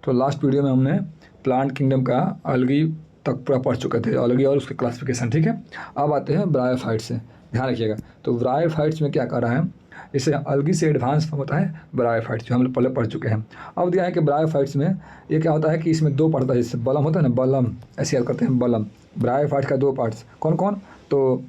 तो last video में हमने प्लांट किंगडम का अलगी तक पूरा पढ़ चुके थे, अलगी और उसके क्लासिफिकेशन, ठीक है। अब आते हैं ब्रायोफाइट से, ध्यान रखिएगा। तो ब्रायोफाइट्स में क्या कर रहा है, इससे अलगी से एडवांस फॉर्म होता है ब्रायोफाइट्स, जो हम लोग पहले पढ़ चुके हैं। अब दिया है कि ब्रायोफाइट्स में ये क्या होता है कि इसमें 2 पार्ट होता है, जैसे बलम होता है ना, बलम ऐसे याद करते हैं, बलम। ब्रायोफाइट का 2 पार्ट्स कौन कौन, तो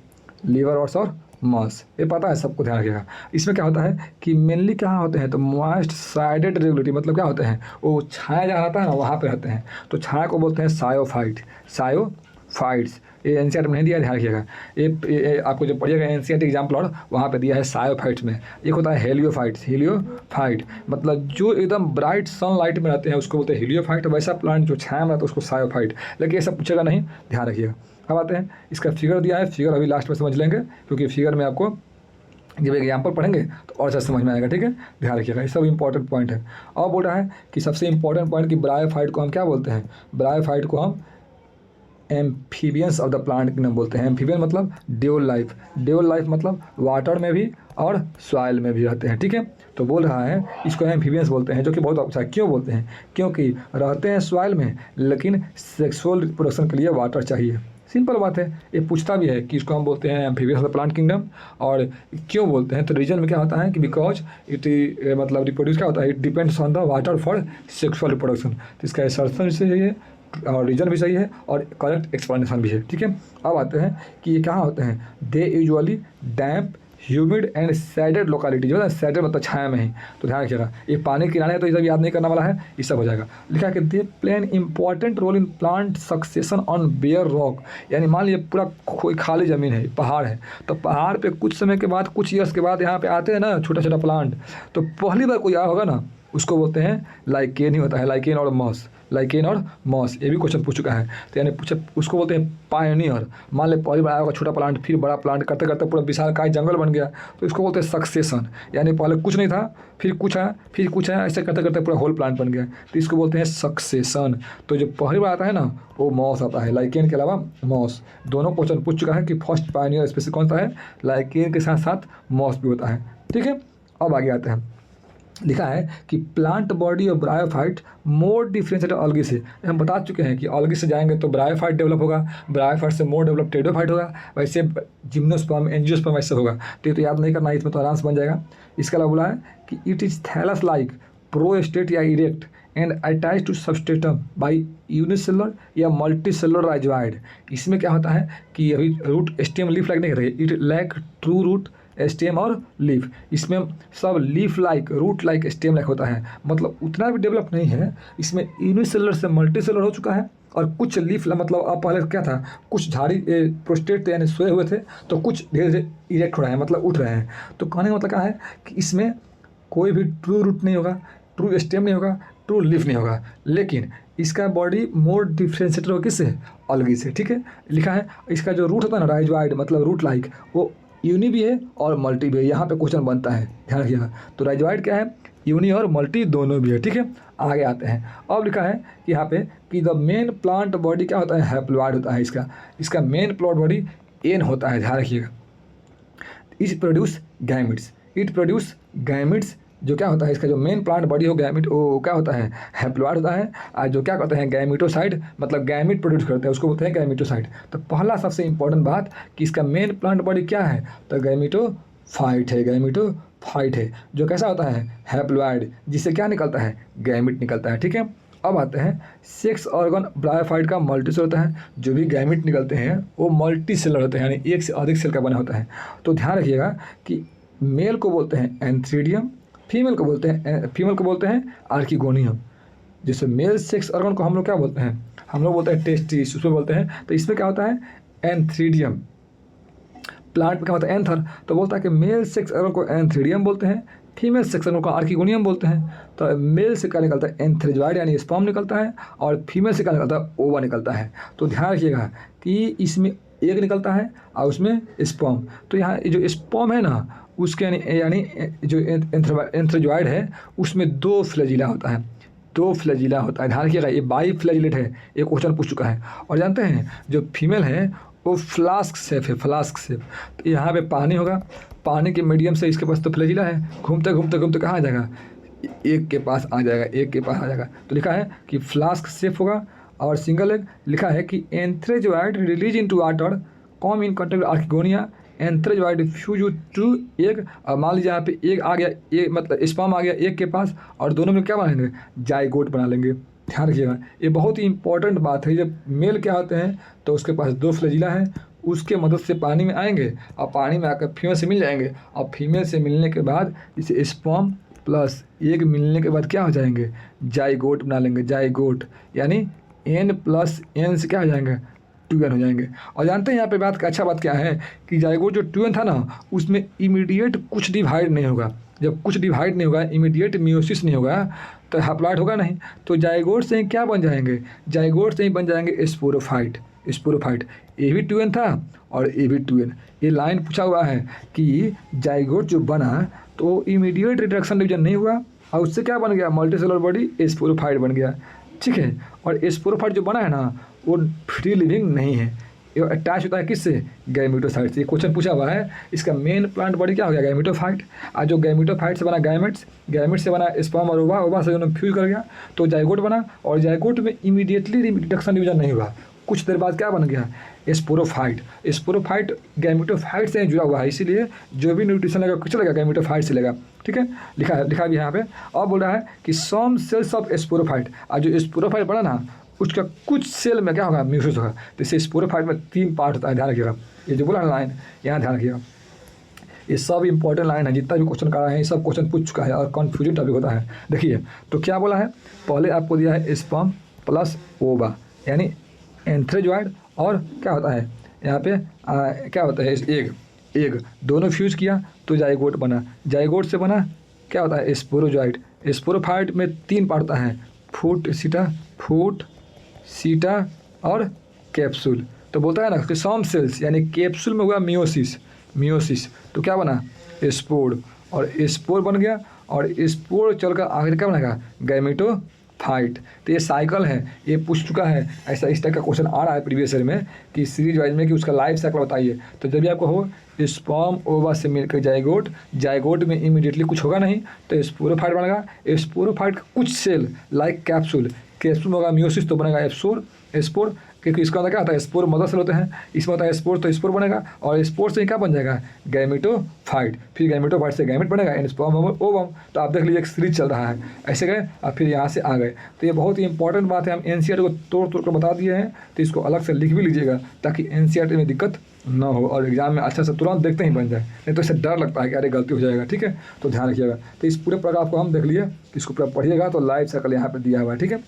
लीवर और मॉस, ये पता है सबको, ध्यान रखिएगा। इसमें क्या होता है कि मेनली क्या होते हैं, तो मॉइस्ट साइडेड रेगुलेटरी, मतलब क्या होते हैं, वो छाया जहाँ रहता है ना वहाँ पे रहते हैं, तो छाया को बोलते हैं सायोफाइट, सायोफाइट्स। ये एनसीईआरटी में नहीं दिया, ध्यान रखिएगा। ये आपको जब पढ़िएगा एनसीईआरटी एग्जाम्पल और वहाँ पे दिया है सायोफाइट्स में। एक होता है हेलियोफाइट्स, हेलियोफाइट मतलब जो एकदम ब्राइट सनलाइट में रहते हैं उसको बोलते हैं हेलियोफाइट, वैसा प्लांट जो छाया में रहता है उसको सायोफाइट। लेकिन ये सब पूछेगा नहीं, ध्यान रखिएगा। अब आते हैं, इसका फिगर दिया है, फिगर अभी लास्ट में समझ लेंगे, क्योंकि फिगर में आपको जब एग्जाम्पल पढ़ेंगे तो और अच्छा समझ में आएगा, ठीक है। ध्यान रखिएगा, ये सब इंपॉर्टेंट पॉइंट है। और बोल रहा है कि सबसे इंपॉर्टेंट पॉइंट कि ब्रायोफाइट को हम क्या बोलते हैं, ब्रायोफाइट को हम amphibians of the plant kingdom बोलते हैं। एम्फीबियन मतलब ड्यूल लाइफ, ड्यूल लाइफ मतलब वाटर में भी और सॉइल में भी रहते हैं, ठीक है। तो बोल रहा है इसको एम्फीबियंस बोलते हैं, जो कि बहुत अच्छा है। क्यों बोलते हैं, क्योंकि रहते हैं सॉइल में लेकिन सेक्सुअल रिप्रोडक्शन के लिए वाटर चाहिए। सिंपल बात है, ये पूछता भी है कि इसको हम बोलते हैं amphibians of the plant kingdom. और क्यों बोलते हैं, तो रीजन में क्या होता है कि बिकॉज इट मतलब रिप्रोड्यूस क्या होता है, it depends on the water for sexual reproduction. तो इसका असर्शन भी सही है और रीजन भी सही है और करेक्ट एक्सप्लेनेशन भी है, ठीक है। अब आते हैं कि ये कहाँ होते हैं, they usually damp humid and shaded locality, जो है सैडेड मतलब छाया में ही। तो ध्यान रखिएगा, ये पानी के किनारे है तो ये सब याद नहीं करने वाला है, ये सब हो जाएगा। लिखा है कि they play an important role in plant succession on bare rock, यानी मान लीजिए पूरा कोई खाली ज़मीन है, पहाड़ है, तो पहाड़ पे कुछ समय के बाद, कुछ ईयर्स के बाद यहाँ पे आते हैं ना छोटा छोटा प्लांट, तो पहली बार कोई आया होगा ना उसको बोलते हैं लाइकेन ही होता है, लाइकेन और मॉस, लाइकेन और मॉस। ये भी क्वेश्चन पूछ चुका है, तो यानी पूछे उसको बोलते हैं पायनियर। मान ले पहली बार आया होगा छोटा प्लांट, फिर बड़ा प्लांट, करते करते पूरा विशालकाय जंगल बन गया, तो इसको बोलते हैं सक्सेशन। यानी पहले कुछ नहीं था, फिर कुछ आया, फिर कुछ आया, ऐसे करते करते पूरा होल प्लांट बन गया, तो इसको बोलते हैं सक्सेशन। तो जो पहली बार आता है ना वो मॉस आता है, लाइकेन के अलावा मॉस। दोनों क्वेश्चन पूछ चुका है कि फर्स्ट पायनियर स्पेसीज कौन सा है, लाइकेन के साथ साथ मॉस भी होता है, ठीक है। अब आगे आते हैं, लिखा है कि plant body of bryophyte more differentiated algae से। हम बता चुके हैं कि अलगी से जाएंगे तो ब्रायोफाइट डेवलप होगा, ब्रायोफाइट से मोर डेवलप टेडोफाइट होगा, वैसे जिम्नोस्पर्म एंजियोस्पर्म वैसे होगा। तो ये तो याद नहीं करना है, इसमें तो आराम से बन जाएगा। इसके अलावा बोला है कि it is thallus like prostrate या erect and attach to substratum by unicellular या मल्टीसेलुलर राइजोइड। इसमें क्या होता है कि अभी रूट स्टेम लीफ लाइक नहीं रहे, it lack true root stem और लीफ। इसमें सब leaf like, root like, stem like होता है, मतलब उतना भी डेवलप नहीं है। इसमें यूनिसेलुलर से मल्टीसेलुलर हो चुका है और कुछ लीफ मतलब अब पहले क्या था, कुछ झाड़ी प्रोस्टेट यानी सोए हुए थे, तो कुछ धीरे धीरे इरेक्ट हो रहे हैं, मतलब उठ रहे हैं। तो कहने का मतलब क्या है कि इसमें कोई भी ट्रू रूट नहीं होगा, ट्रू स्टेम नहीं होगा, ट्रू लीफ नहीं होगा, लेकिन इसका बॉडी मोर डिफ्रेंशिएटेड होगा किससे, अलगी से, ठीक है। लिखा है इसका जो रूट होता है ना राइजोइड मतलब रूट लाइक, वो यूनि भी है और मल्टी भी है। यहाँ पे क्वेश्चन बनता है, ध्यान रखिएगा। तो राइजोइड क्या है, यूनि और मल्टी दोनों भी है, ठीक है। आगे आते हैं, अब लिखा है कि यहाँ पे कि द मेन प्लांट बॉडी क्या होता है, हैप्लॉइड होता है। इसका मेन प्लांट बॉडी एन होता है, ध्यान रखिएगा। It produce gametes, it produce gametes, जो क्या होता है इसका जो मेन प्लांट बॉडी हो गैमिट, वो क्या होता है, हैप्लॉइड होता है। और जो क्या करते हैं गैमिटोसाइड, मतलब गैमिट प्रोड्यूस करते हैं, उसको बोलते हैं गैमिटोसाइड। तो पहला सबसे इंपॉर्टेंट बात कि इसका मेन प्लांट बॉडी क्या है, तो गैमिटोफाइट है, गैमिटोफाइट है, जो कैसा होता है, हैप्लॉइड, जिससे क्या निकलता है, गैमिट निकलता है, ठीक है। अब आते हैं सेक्स ऑर्गन ब्रायोफाइट का मल्टीसेलर होता है, जो भी गैमिट निकलते हैं वो मल्टीसेलर होते हैं, यानी एक से अधिक सेल का बना होता है। तो ध्यान रखिएगा कि मेल को बोलते हैं एंथ्रीडियम, फीमेल को बोलते हैं आर्किगोनियम। जैसे मेल सेक्स ऑर्गन को हम लोग क्या बोलते हैं, हम लोग बोलते हैं टेस्टिस, उसमें बोलते हैं। तो इसमें क्या होता है एंथ्रीडियम, प्लांट में क्या होता है एंथर, तो बोलता है कि मेल सेक्स ऑर्गन को एंथ्रीडियम बोलते हैं, फीमेल सेक्स ऑर्गन को आर्किगोनियम बोलते हैं। तो मेल से क्या निकलता है एंथ्रीजॉइड यानी स्पर्म निकलता है, और फीमेल से क्या निकलता है ओवा निकलता है। तो ध्यान रखिएगा कि इसमें एक निकलता है और उसमें स्पर्म। तो यहाँ जो स्पर्म है ना उसके यानी जो एंथ्रीजॉइड है उसमें 2 फ्लैजिला होता है, 2 फ्लैजिला होता है, ध्यान रखिएगा। ये बाई फ्लैजिलेट है, ये क्वेश्चन पूछ चुका है। और जानते हैं जो फीमेल है वो फ्लास्क शेप है, फ्लास्क शेप। तो यहाँ पे पानी होगा, पानी के मीडियम से इसके पास तो फ्लैजिला है, घूमते घूमते घूमते कहाँ आ जाएगा, एक के पास आ जाएगा, एक के पास आ जाएगा। तो लिखा है कि फ्लास्क सेफ होगा। और सिंगल एग लिखा है कि antherozoid release into water come in contact archegonia antherozoid fuse to egg. और मान लीजिए यहाँ पे एग आ गया, एक मतलब स्पर्म आ गया एक के पास, और दोनों में क्या बना लेंगे, जाइगोट बना लेंगे। ध्यान रखिएगा, ये बहुत ही इंपॉर्टेंट बात है। जब मेल क्या होते हैं तो उसके पास 2 फ्लैजिला है, उसके मदद से पानी में आएंगे और पानी में आकर फीमेल से मिल जाएंगे, और फीमेल से मिलने के बाद इसे स्पर्म प्लस एग मिलने के बाद क्या हो जाएंगे, जाइगोट बना लेंगे। जाइगोट यानी n प्लस n से क्या हो जाएंगे, 2n हो जाएंगे। और जानते हैं यहाँ पे बात का अच्छा बात क्या है कि जाइगोट जो 2n था ना, उसमें इमीडिएट कुछ डिवाइड नहीं होगा। जब कुछ डिवाइड नहीं होगा, इमीडिएट मियोसिस नहीं होगा, तो हैप्लॉइड होगा नहीं। तो जाइगोट से ही क्या बन जाएंगे, जाइगोट से ही बन जाएंगे स्पोरोफाइट। स्पोरोफाइट ये भी 2n था और ये भी 2n। ये लाइन पूछा हुआ है कि जाइगोट जो बना तो इमीडिएट रिडक्शन डिवीजन नहीं हुआ, और उससे क्या बन गया, मल्टीसेलुलर बॉडी स्पोरोफाइट बन गया। ठीक है, और स्पोरोफाइट जो बना है ना वो फ्री लिविंग नहीं है, ये अटैच होता है किससे, गैमेटोसाइट से। ये क्वेश्चन पूछा हुआ है, इसका मेन प्लांट बॉडी क्या हो गया, गैमेटोफाइट। आज जो गैमेटोफाइट से बना गैमेट्स, गैमेट से बना स्पर्म और ओवा, ओवा से दोनों फ्यूज कर गया तो जाइगोट बना, और जाइगोट में इमीडिएटली रिडक्शन डिवीजन नहीं हुआ, कुछ देर बाद क्या बन गया, स्पोरोफाइट। स्पोरोफाइट गैमेटोफाइट से जुड़ा हुआ है, इसीलिए जो भी न्यूट्रिशन लेगा कुछ लेगा गैमेटोफाइट से लेगा। ठीक है, लिखा भी यहाँ पे। और बोल रहा है कि सम सेल्स ऑफ स्पोरोफाइट, आज जो स्पोरोफाइट बना ना उसका कुछ सेल में क्या होगा, म्यूसिस होगा। तो इसे स्पोरोफाइट में 3 पार्ट होता है, ध्यान रखिएगा। ये जो बोला लाइन यहाँ ध्यान रखिएगा, ये सब इंपॉर्टेंट लाइन है, जितना भी क्वेश्चन कर रहे हैं ये सब क्वेश्चन पूछ चुका है और कन्फ्यूजन टॉपिक होता है। देखिए तो क्या बोला है, पहले आपको दिया है स्पर्म प्लस ओवा यानी एंथ्रेजॉइड, और क्या होता है यहाँ पे क्या होता है, एग दोनों फ्यूज किया तो जाइगोट बना। जाइगोट से बना क्या होता है, स्पोरोजॉइड। स्पोरोफाइट में 3 पार्ट होता है, फूट सीटा और कैप्सूल। तो बोलता है ना कि सम सेल्स यानी कैप्सूल में हुआ मियोसिस तो क्या बना, स्पोर, और स्पोर बन गया, और स्पोर चलकर आखिर क्या बनेगा, गैमेटोफाइट। तो ये साइकिल है, ये पूछ चुका है, ऐसा इस टाइप का क्वेश्चन आ रहा है प्रीवियस ईयर में कि सीरीज वाइज में कि उसका लाइफ साइकिल बताइए। तो जब भी आपको हो स्पर्म ओवा से मिलकर जाइगोट में इमीडिएटली कुछ होगा नहीं तो स्पोरोफाइट बनेगा। स्पोरोफाइट का कुछ सेल लाइक कैप्सूल में होगा मियोसिस तो बनेगा स्पोर, क्योंकि इसका अंदर क्या होता है, स्पोर मदर सेल होते हैं, इसमें होता है स्पोर तो स्पोर बनेगा, और स्पोर से क्या बन जाएगा, गैमेटोफाइट। फिर गैमेटोफाइट से गैमेट बनेगा एंड स्पर्म ओवम। तो आप देख लीजिए एक सीरीज चल रहा है, ऐसे गए और फिर यहाँ से आ गए। तो ये बहुत ही इंपॉर्टेंट बात है, हम एनसीईआरटी को तोड़ कर बता दिए हैं, तो इसको अलग से लिख भी लीजिएगा ताकि एनसीईआरटी में दिक्कत ना हो और एग्जाम में अच्छा से तुरंत देखते ही बन जाए, नहीं तो इससे डर लगता है कि अरे गलती हो जाएगा। ठीक है, तो ध्यान रखिएगा। तो इस पूरे प्रकार को हम देख लिए, इसको पूरा पढ़िएगा तो लाइफ साइकिल यहाँ पर दिया हुआ है। ठीक है,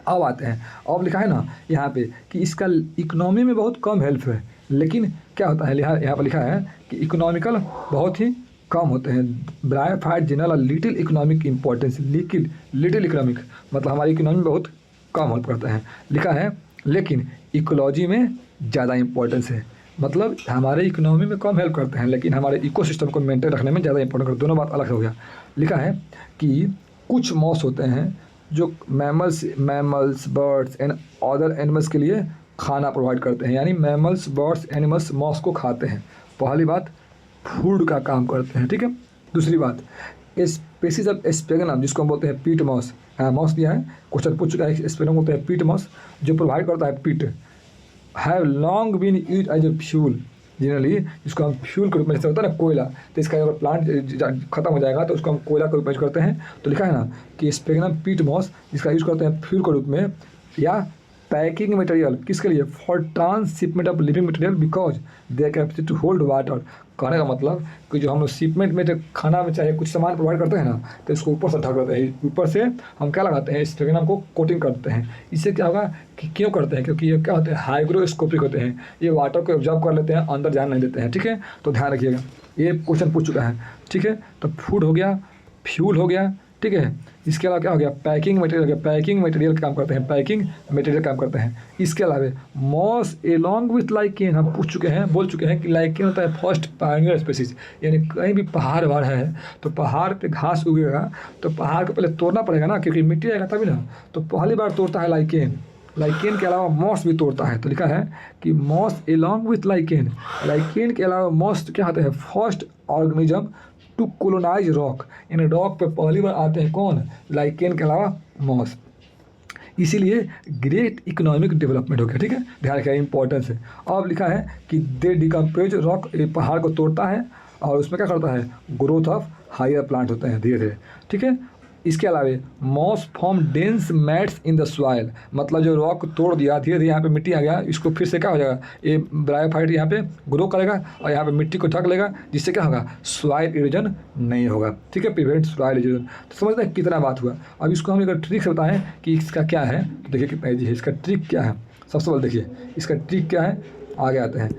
अब आते हैं, अब लिखा है ना यहाँ पे कि इसका इकोनॉमी में बहुत कम हेल्प है, लेकिन क्या होता है, यहाँ पर लिखा है कि इकोनॉमिकल बहुत ही कम होते हैं। Bryophyte general little economic importance, little economic मतलब हमारी इकोनॉमी बहुत कम हेल्प करते हैं। लिखा है लेकिन इकोलॉजी में ज़्यादा इंपॉर्टेंस है, मतलब हमारे इकोनॉमी में कम हेल्प करते हैं लेकिन हमारे इकोसिस्टम को मेंटेन रखने में ज़्यादा इंपॉर्टेंट करते हैं। दोनों बात अलग हो गया। लिखा है कि कुछ मॉस होते हैं जो mammals birds and other animals के लिए खाना प्रोवाइड करते हैं, यानी मैमल्स बर्ड्स एनिमल्स मॉस को खाते हैं। पहली बात फूड का काम करते हैं। ठीक है, दूसरी बात स्पीसीज ऑफ स्पेगनम जिसको हम बोलते हैं पीट मॉस, मॉस दिया है, क्वेश्चन पूछ चुका है, स्पेगनम बोलते हैं पीट मॉस जो प्रोवाइड करता है peat, have long been use as a fuel generally, जिसको हम फ्यूल के रूप में, जैसे होता है ना कोयला, तो इसका अगर प्लांट खत्म हो जाएगा तो उसको हम कोयला के रूप में यूज करते हैं। तो लिखा है ना कि स्पेगनम पीट मॉस जिसका यूज करते हैं फ्यूल के रूप में या पैकिंग मटेरियल, किसके लिए, for transshipment of living material because they capacity to hold water. कहने का मतलब कि जो हम लोग शिपमेंट में जो खाना में चाहे कुछ सामान प्रोवाइड करते हैं ना, तो इसको ऊपर से ढक देते हैं, ऊपर से हम क्या लगाते हैं, स्पेगनम को कोटिंग करते हैं। इससे क्या होगा कि क्यों करते हैं, क्योंकि ये क्या होते हैं, हाइग्रोस्कोपिक होते हैं, ये वाटर को ऑब्जर्व कर लेते हैं, अंदर जाने नहीं देते हैं। ठीक है, तो ध्यान रखिएगा, ये क्वेश्चन पूछ चुका है। ठीक है, तो फूड हो गया, फ्यूल हो गया। ठीक है, इसके अलावा क्या हो गया, पैकिंग मटेरियल हो गया, पैकिंग मटेरियल काम करते हैं, पैकिंग मटेरियल काम करते हैं। इसके अलावा मॉस एलॉन्ग विथ लाइकेन, हम पूछ चुके हैं, बोल चुके हैं कि लाइकेन होता है फर्स्ट पायनियर स्पीसीज, यानी कहीं भी पहाड़ वहाड़ है तो पहाड़ पे घास उगेगा तो पहाड़ को पहले तोड़ना पड़ेगा ना, क्योंकि मिट्टी आएगा तभी ना, तो पहली बार तोड़ता है लाइकेन। लाइकेन के अलावा मॉस भी तोड़ता है, तो लिखा है कि moss along with lichen, lichen के अलावा मॉस क्या होता है, first organism to colonize rock, इन रॉक पे पहली बार आते हैं कौन, लाइकेन के अलावा मॉस। इसीलिए ग्रेट इकोनॉमिक डेवलपमेंट हो गया। ठीक है, ध्यान रखिए इंपॉर्टेंस है। अब लिखा है कि दे डिकम्पोज रॉक, पहाड़ को तोड़ता है और उसमें क्या करता है, ग्रोथ ऑफ हायर प्लांट होते हैं धीरे धीरे। ठीक है, इसके अलावा moss form dense mats in the soil, मतलब जो रॉक तोड़ दिया धीरे धीरे यहाँ पे मिट्टी आ गया, इसको फिर से क्या हो जाएगा, ये ब्रायोफाइट यहाँ पे ग्रो करेगा और यहाँ पे मिट्टी को ढक लेगा, जिससे क्या होगा, सॉइल इरोजन नहीं होगा। ठीक है, प्रिवेंट सॉइल इरोजन। तो समझते हैं कितना बात हुआ। अब इसको हम अगर ट्रिक से बताएं कि इसका क्या है, तो देखिए कितना ईजी है, इसका ट्रिक क्या है। सबसे पहले देखिए इसका ट्रिक क्या है, आगे आते हैं।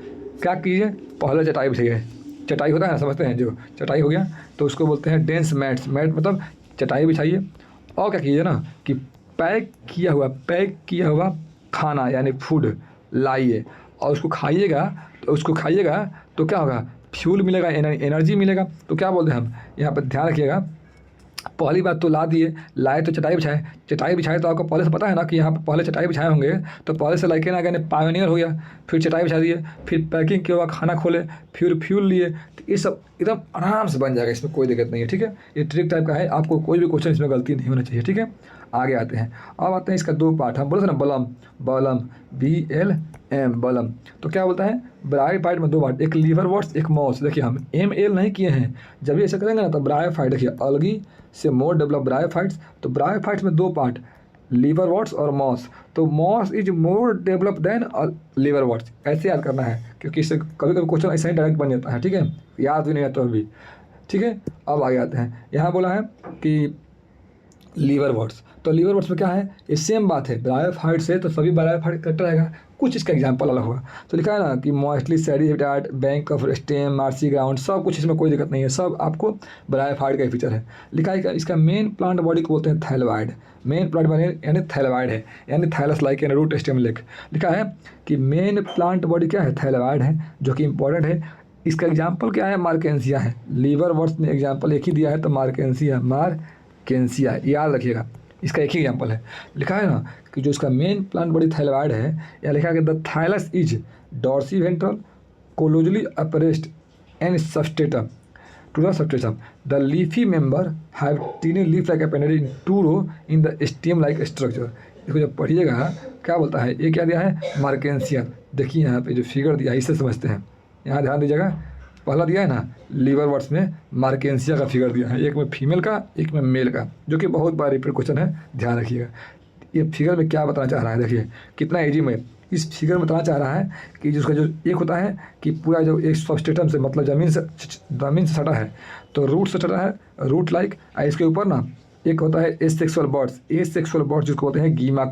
क्या कीजिए, पहले चटाई बिछाइए, चटाई होता है ना, समझते हैं, जो चटाई हो गया तो उसको बोलते हैं डेंस मैट्स, मैट मतलब चटाई बिछाइए। और क्या कीजिए ना कि पैक किया हुआ खाना यानी फूड लाइए और उसको खाइएगा, तो क्या होगा, फ्यूल मिलेगा, एनर्जी मिलेगा। तो क्या बोलते हैं हम यहाँ पर, ध्यान रखिएगा, पहली बात तो लाए तो चटाई बिछाए तो आपको पहले से पता है ना कि यहाँ पर पहले चटाई बिछाए होंगे, तो पहले से लाइकेन आ गया, पायोनियर हो गया, फिर चटाई बिछा दिए, फिर पैकिंग किया हुआ खाना खोले, फिर फ्यूल लिए, तो ये सब एकदम आराम से बन जाएगा, इसमें कोई दिक्कत नहीं है। ठीक है, ये ट्रिक टाइप का है, आपको कोई भी क्वेश्चन इसमें गलती नहीं होना चाहिए। ठीक है, आगे आते हैं। अब आते हैं इसका दो पार्ट, हम बोले थे ना बलम BLM बलम। तो क्या बोलता है, ब्रायोफाइट में दो पार्ट, एक लीवरवर्ट्स एक मॉस। देखिए हम ML नहीं किए हैं, जब भी ऐसा करेंगे ना तो ब्रायोफाइट, देखिए अलगी से मोर डेवलप ब्रायोफाइट्स। तो ब्रायोफाइट्स में दो पार्ट, लीवरवर्ट्स और मॉस। तो moss is more develop than liverworts, ऐसे याद करना है, क्योंकि इससे कभी कभी क्वेश्चन ऐसा ही डायरेक्ट बन जाता है। ठीक है, याद भी नहीं आता अभी। ठीक है, अब आगे आते हैं। यहाँ बोला है कि लीवरवर्ट्स, तो लीवरवर्ट्स में क्या है, ये सेम बात है, ब्रायोफाइट से तो सभी ब्रायोफाइट करेक्ट रहेगा, कुछ इसका एग्जाम्पल अलग होगा। तो लिखा है ना कि mostly shady habitat, bank of stem, marshy ground, सब कुछ इसमें कोई दिक्कत नहीं है, सब आपको ब्रायोफाइट का ही फीचर है। लिखा है कि इसका मेन प्लांट बॉडी को बोलते हैं थैलेवाइड, मेन प्लांट बॉडी यानी थैलेवाइड है, यानी thallus like and root stem lack. लिखा है कि मेन प्लांट बॉडी क्या है, थैलेवाइड है, जो कि इंपॉर्टेंट है। इसका एग्जाम्पल क्या है, मार्केंसिया है। लीवरवर्ट्स ने एग्जाम्पल एक ही दिया है, तो मार्केंसिया याद रखिएगा, इसका एक ही एग्जाम्पल है। लिखा है ना कि जो इसका मेन प्लांट बॉडी थैलेवाइड है, या लिखा है कि the thallus is dorsiventral closely appressed and substratum to the substratum, the leafy member have tiny leaf like appendage in 2 row in the stem like structure. इसको जब पढ़िएगा क्या बोलता है, ये क्या दिया है, मार्केंसिया। देखिए यहाँ पे जो फिगर दिया है इससे समझते हैं, यहाँ ध्यान दीजिएगा, पहला दिया है ना लीवरवर्ट्स में मार्केंसिया का फिगर दिया है, एक में फीमेल का एक में मेल का, जो कि बहुत बार रिपीट क्वेश्चन है, ध्यान रखिएगा। ये फिगर में क्या बताना चाह रहा है, देखिए कितना ईजी में इस फिगर में बताना चाह रहा है कि जिसका जो एक होता है कि पूरा जो एक सबस्ट्रेटम से मतलब ज़मीन से सटा है, तो रूट से सटा है, रूट लाइक। इसके ऊपर ना एक होता है एसेक्सुअल बर्ड्स जिसको बोलते हैं गीमा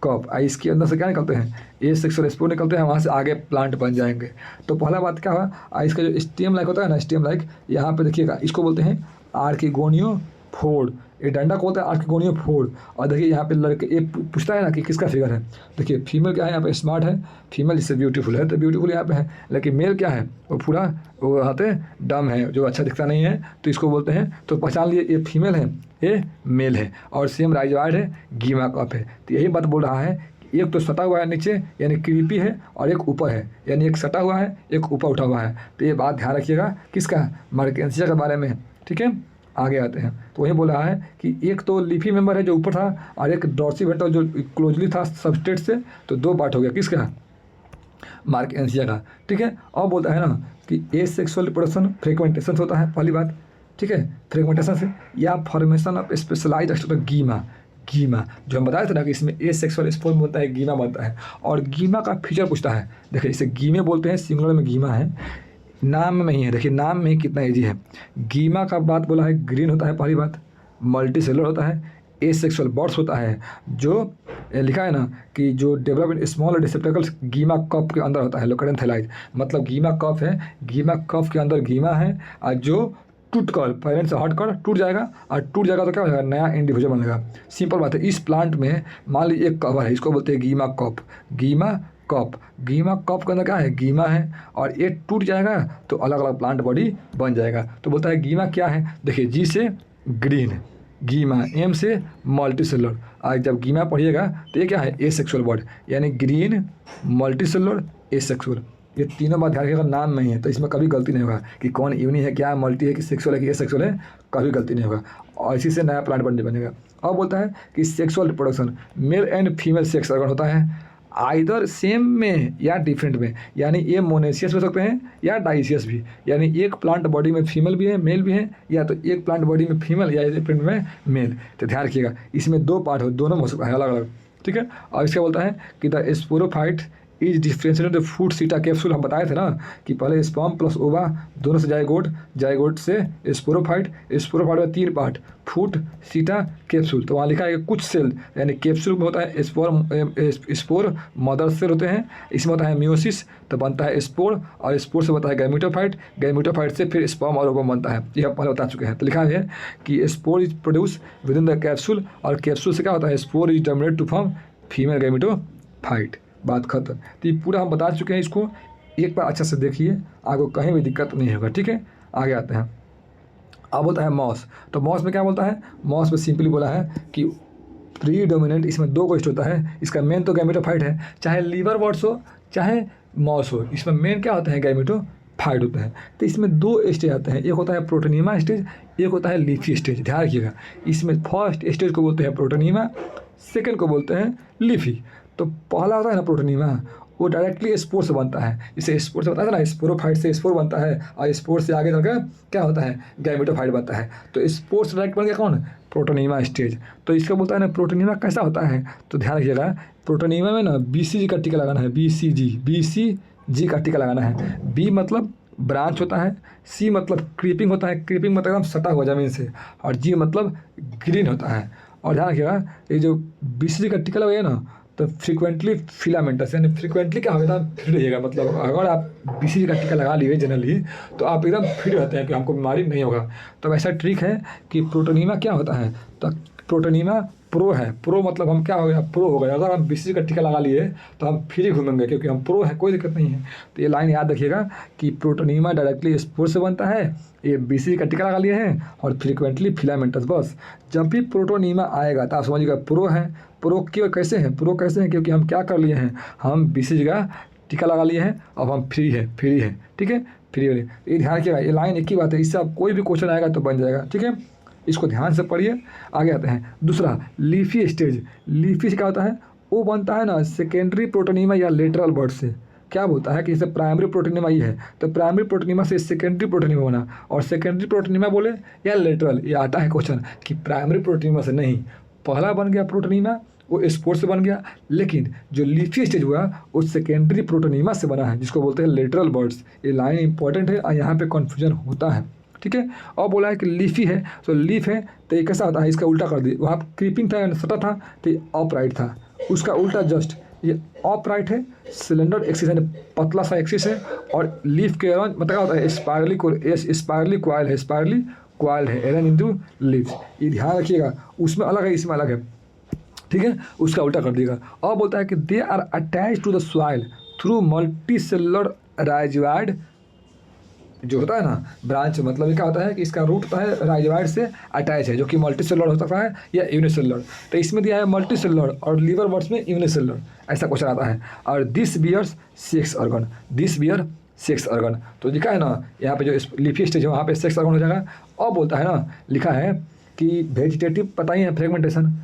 कप। इसके अंदर से क्या निकलते हैं, एसेक्सुअल स्पोर निकलते हैं, वहाँ से आगे प्लांट बन जाएंगे। तो पहला बात क्या हुआ, इसका जो स्टेम लाइक होता है ना, स्टेम लाइक, यहाँ पे देखिएगा, इसको बोलते हैं आर्किगोनियोफोर्ड, ये डंडा को बोलते हैं आर्किगोनियोफोर्ड। और देखिए यहाँ पे लड़के ये पूछता है ना कि किसका फिगर है, देखिए फीमेल क्या है, यहाँ पे स्मार्ट है, फीमेल जिससे ब्यूटीफुल है, तो ब्यूटीफुल यहाँ पे है, लेकिन मेल क्या है, वो पूरा वो यहाँ पे डम है, जो अच्छा दिखता नहीं है, तो इसको बोलते हैं, तो पहचान लिए ये फीमेल है, ये मेल है, और सेम राइजवाइड है, गीमा कप है। तो यही बात बोल रहा है, एक तो सटा हुआ है नीचे यानी क्रीपी है, और एक ऊपर है यानी एक सटा हुआ है एक ऊपर उठा हुआ है। तो ये बात ध्यान रखिएगा किसका, मार्केंसिया के बारे में। ठीक है, आगे आते हैं। तो वही बोल रहा है कि एक तो लीफी मेंबर है जो ऊपर था, और एक डॉर्सीवेंट्रल जो क्लोजली था सबस्ट्रेट से, तो दो पार्ट हो गया किसका, मार्केंसिया का। ठीक है, और बोलता है ना कि एसेक्सुअल रिप्रोडक्शन फ्रेगमेंटेशन होता है, पहली बात। ठीक है, फ्रेगमेंटेशन से या फॉर्मेशन ऑफ स्पेशलाइज्ड स्ट्रक्चर गीमा, जो हम बताए थे ना कि इसमें एसेक्सुअल स्पोर्म बनता है, गीमा बनता है। और गीमा का फीचर पूछता है, देखिए इसे गीमे बोलते हैं, सिंगुलर में गीमा है, नाम में ही है, देखिए नाम में ही कितना ईजी है। गीमा का बात बोला है, ग्रीन होता है, पहली बात, मल्टी सेलुलर होता है, एसेक्सुअल बर्ड्स होता है, जो लिखा है ना कि जो डेवलप इन स्मॉल रिसेप्टेकल्स गीमा कप के अंदर होता है, लोकेटेड थैलाइड, मतलब गीमा कप है, गीमा कप के अंदर गीमा है, और जो टूट कर पेरेंट से हट कर टूट जाएगा, और टूट जाएगा तो क्या हो जाएगा, नया इंडिविजुअल बनेगा। सिंपल बात है। इस प्लांट में मान लीजिए एक कवर है, इसको बोलते हैं गीमा कप के अंदर क्या है, गीमा है, और ये टूट जाएगा तो अलग अलग प्लांट बॉडी बन जाएगा। तो बोलता है गीमा क्या है, देखिए जी से ग्रीन गीमा, एम से मल्टी सेलुलर, और जब गीमा पढ़िएगा तो ये क्या है, एसेक्सुअल बर्ड, यानी ग्रीन मल्टी सेलुलर एसेक्सुअल। ये तीनों बात ध्यान रखिएगा, नाम में ही है, तो इसमें कभी गलती नहीं होगा कि कौन यूनि है, क्या मल्टी है, कि सेक्सुअल है कि एसेक्सुअल है, कभी गलती नहीं होगा। और इसी से नया प्लांट बनेगा। अब बोलता है कि sexual reproduction mail and female sex organ होता है आइदर सेम में या डिफरेंट में, यानी ये मोनेशियस हो सकते हैं या डाइशियस भी, यानी एक प्लांट बॉडी में फीमेल भी है मेल भी है, या तो एक प्लांट बॉडी में फीमेल या डिफरेंट में मेल। तो ध्यान रखिएगा इसमें दो पार्ट हो, दोनों में हो सकता है अलग अलग, ठीक है। और इसका बोलता है कि the sporophyte is differentiated the food seta capsule. हम बताए थे ना कि पहले स्पर्म प्लस ओवा दोनों से जायगोट, जायगोट से स्पोरोफाइट, स्पोरोफाइट में 3 पार्ट फूट सीटा कैप्सूल। तो वहाँ लिखा है कि कुछ सेल यानी कैप्सूल में होता है स्पोर मदर सेल होते हैं, इसमें होता है म्यूसिस तो बनता है स्पोर, और स्पोर से बनता है गैमेटोफाइट, गैमेटोफाइट से फिर स्पर्म और ओवम बनता है, यह पहले बता चुके हैं। तो लिखा है कि spore is produce within the capsule, और कैप्सूल से क्या होता है spore is terminate to form female gametophyte. बात खत्म। तो ये पूरा हम बता चुके हैं, इसको एक बार अच्छा से देखिए, आपको कहीं भी दिक्कत नहीं होगा, ठीक है। आगे आते हैं। अब बोलता है मॉस। तो मॉस में क्या बोलता है, मॉस में सिंपली बोला है कि प्रीडोमिनेंट, इसमें 2 गोष्ठ होता है, इसका मेन तो गैमेटोफाइट है, चाहे लीवर वर्ड्स हो चाहे मॉस हो, इसमें मेन क्या होता है गैमेटोफाइट होता है। तो इसमें 2 स्टेज आते हैं, एक होता है प्रोटोनीमा स्टेज, एक होता है लीफी स्टेज। ध्यान रखिएगा इसमें फर्स्ट स्टेज को बोलते हैं प्रोटोनीमा, सेकेंड को बोलते हैं लीफी। तो पहला होता है ना प्रोटोनीमा, वो डायरेक्टली स्पोर से बनता है, इसे स्पोर से बताया था ना, स्पोरोफाइट से स्पोर बनता है, और स्पोर से आगे चलकर क्या होता है गैमेटोफाइट बनता है। तो स्पोर से डायरेक्ट बन गया कौन, प्रोटोनीमा स्टेज। तो इसका बोलता है ना प्रोटोनीमा कैसा होता है, तो ध्यान रखिएगा प्रोटोनीमा में ना BCG का टीका लगाना है, BCG का टीका लगाना है। बी मतलब ब्रांच होता है, सी मतलब क्रीपिंग होता है, क्रीपिंग मतलब एकदम सटा हुआ ज़मीन से, और जी मतलब ग्रीन होता है। और ध्यान रखिएगा ये जो BCG का टीका लगाइए ना, तो फ्रीक्वेंटली फिलामेंटस, यानी फ्रीक्वेंटली क्या होगा फिट रहिएगा, मतलब अगर आप BCG का टीका लगा लिए जनरली तो आप एकदम फिट रहते हैं कि हमको बीमारी नहीं होगा। तो ऐसा ट्रिक है कि प्रोटोनीमा क्या होता है, तो प्रोटोनीमा प्रो है, प्रो मतलब हम क्या हो गया प्रो हो गए, अगर हम BCG का टीका लगा लिए तो हम फ्री घूमेंगे क्योंकि हम प्रो है, कोई दिक्कत नहीं है। तो ये लाइन याद रखिएगा कि प्रोटोनीमा डायरेक्टली स्पोर से बनता है, ये BCG का टीका लगा लिए हैं, और फ्रीक्वेंटली फिलामेंटस। बस जब भी प्रोटोनीमा आएगा तो आप समझिएगा प्रो है। प्रो क्यों कैसे हैं, प्रो कैसे हैं, क्योंकि हम क्या कर लिए हैं, हम BCG का टीका लगा लिए हैं, अब हम फ्री है, ठीक है, फ्री वाले। ये ध्यान रखिएगा, ये लाइन एक ही बात है, इससे आप कोई भी क्वेश्चन आएगा तो बन जाएगा, ठीक है। इसको ध्यान से पढ़िए। आगे आते हैं दूसरा लीफी स्टेज। लीफी से क्या होता है, वो बनता है ना सेकेंडरी प्रोटोनीमा या लेटरल बर्ड से। क्या बोलता है कि जैसे प्राइमरी प्रोटोनीमा ये है, तो प्राइमरी प्रोटोनीमा से सेकेंडरी प्रोटोनीमा बना, और सेकेंडरी प्रोटोनीमा बोले या लेटरल, ये आता है क्वेश्चन कि प्राइमरी प्रोटोनीमा से नहीं, पहला बन गया प्रोटोनीमा वो स्पोर से बन गया, लेकिन जो लीफी स्टेज हुआ वो सेकेंडरी प्रोटोनीमा से बना है, जिसको बोलते हैं लेटरल बर्ड्स। ये लाइन इंपॉर्टेंट है और यहाँ पे कन्फ्यूजन होता है, ठीक है। और बोला है कि लीफी है, तो लीफ है तो ये कैसा होता है, इसका उल्टा कर दिए, वहाँ क्रीपिंग था सटा था तो ये अपराइट था, उसका उल्टा जस्ट ये अपराइट है, सिलेंडर एक्सिस है, पतला सा एक्सिस है, और लीफ के अराउंड मतलब क्या होता है स्पायरली क्वाइल है, स्पायरली क्वाइल है एरन इंटू लीव्स। ये ध्यान रखिएगा, उसमें अलग है इसमें अलग है, ठीक है, उसका उल्टा कर देगा। और बोलता है कि they are attach to the soil through multicellular rhizoid, जो होता है ना ब्रांच, मतलब ये क्या होता है कि इसका रूट होता है राइजोइड से अटैच है, जो कि मल्टी सेलुलर हो सकता है या यूनिसेलुलर। तो इसमें दिया है मल्टी सेलुलर और लीवर बर्ड्स में यूनिसेलुलर, ऐसा क्वेश्चन आता है। और this bears sex organ, this bear sex organ, तो लिखा है ना यहाँ पे जो लीफी स्टेज है वहाँ पे सेक्स ऑर्गन हो जाएगा। और बोलता है ना, लिखा है कि वेजिटेटिव पता ही है fragmentation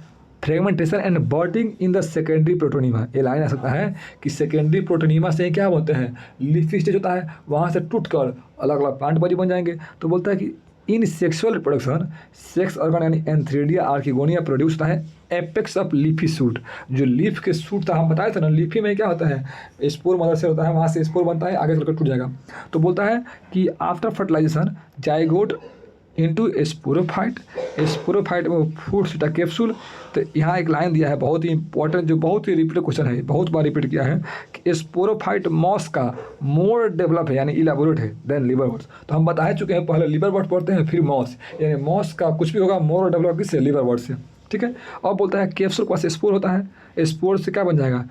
and budding in the secondary protonema. ये लाइन आ सकता है कि सेकेंडरी प्रोटोनीमा से क्या बोलते हैं लीफी स्टेज होता है, वहाँ से टूट कर अलग अलग प्लांट बॉडी बन जाएंगे। तो बोलता है कि in sexual reproduction sex organ यानी एंथ्रेडिया आर्किगोनिया प्रोड्यूस होता है एपेक्स ऑफ लीफी सूट। जो लीफ के सूट था हम बताए थे ना, लीफी में क्या होता है स्पोर मदर से होता है, वहाँ से स्पोर बनता है, आगे चलकर टूट जाएगा। तो बोलता है कि after fertilization zygote into sporophyte में फूड सीटा कैप्सूल। तो यहाँ एक लाइन दिया है बहुत ही इंपॉर्टेंट, जो बहुत ही रिपीट क्वेश्चन है, बहुत बार रिपीट किया है कि स्पोरोफाइट मॉस का मोर डेवलप है यानी इलेबोरेट है देन लीवर बर्ड्स। तो हम बता चुके हैं, पहले लीवर बर्ड पढ़ते हैं फिर मॉस, यानी मॉस का कुछ भी होगा मोर डेवलप किससे लीवर बर्ड से, ठीक है। और बोलता है कैप्सूल के पास स्पोर होता है, स्पोर से क्या बन जाएगा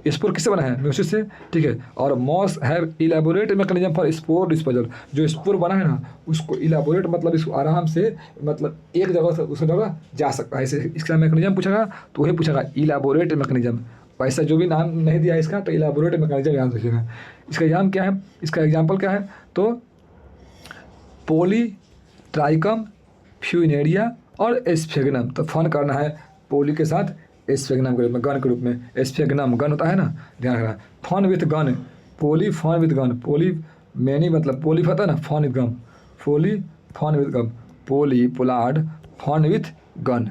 स्पोर किससे बना है म्यूसिस से, ठीक है। और moss have elaborate mechanism for spore disposal, जो स्पोर बना है ना उसको इलेबोरेट मतलब इसको आराम से मतलब एक जगह से दूसरी जगह जा सकता है, इसे इसका मैकेनिज्म पूछेगा तो वही पूछेगा इलेबोरेट मैकेनिज्म, वैसा जो भी नाम नहीं दिया इसका, तो इलाबोरेट मैकेनिज्म याद रखिएगा। इसका एग्जाम क्या है, इसका एग्जाम्पल क्या है, तो पोली ट्राइकम फ्यूनेरिया और एस्फेगनम। तो फन करना है पोली के साथ एस्फेगनम के रूप में, गन के रूप में। एस्फेगनम गन होता है ना, ध्यान रखना। Fun with gun, poly fun with gun, poly many मतलब पोली होता है ना, fun with gun, poly fun with gun, poly पुलाड फन विथ गन,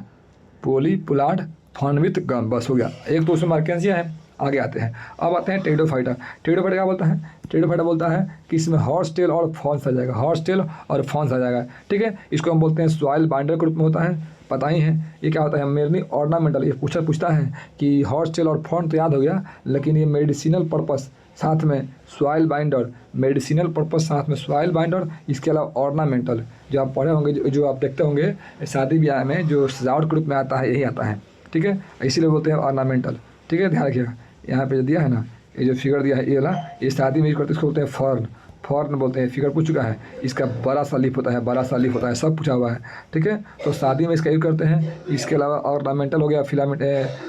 पोली पुलाड फन विथ गन, बस हो गया। एक तो उसमें मार्केंसिया है। आगे आते हैं, अब आते हैं टेरिडोफाइटा। टेरिडोफाइटा क्या बोलता है, टेरिडोफाइटा बोलता है कि इसमें हॉर्स टेल और फॉन्स आ जाएगा, हॉर्स टेल और फॉन्स आ जाएगा, ठीक है। इसको हम बोलते हैं सॉइल बाइंडर के रूप में होता है, पता ही है ये क्या होता है, मेनली ऑर्नामेंटल। ये पूछता है कि हॉर्स टेल और फॉन्ट तो याद हो गया, लेकिन ये मेडिसिनल पर्पस साथ में सॉइल बाइंडर, मेडिसिनल पर्पस साथ में सॉइल बाइंडर, इसके अलावा ऑर्नामेंटल जो आप पढ़े होंगे, जो आप देखते होंगे शादी ब्याह में जो सजावट के रूप में आता है, यही आता है, ठीक है। इसीलिए बोलते हैं ऑर्नामेंटल, ठीक है। ध्यान रखिएगा, यहाँ पे जो दिया है ना, ये जो फिगर दिया है ये वाला, ये शादी में यूज करते हैं, इसको बोलते हैं फर्न, फॉर्न बोलते हैं। फिगर पूछ चुका है, इसका बड़ा सा लीफ होता है, बड़ा सा लीफ होता है, सब पूछा हुआ है, ठीक है। तो शादी में इसका यूज करते हैं। इसके अलावा ऑर्नामेंटल हो गया, फिलामेंट,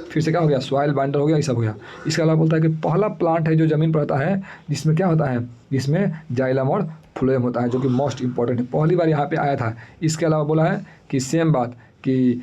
फिर से क्या हो गया, सॉइल बाइंडर हो गया, ये सब हो गया। इसके अलावा बोलता है कि पहला प्लांट है जो ज़मीन पर होता है जिसमें क्या होता है, जिसमें जाइलम और फ्लोएम होता है, जो कि मोस्ट इंपॉर्टेंट है, पहली बार यहाँ पे आया था। इसके अलावा बोला है कि सेम बात कि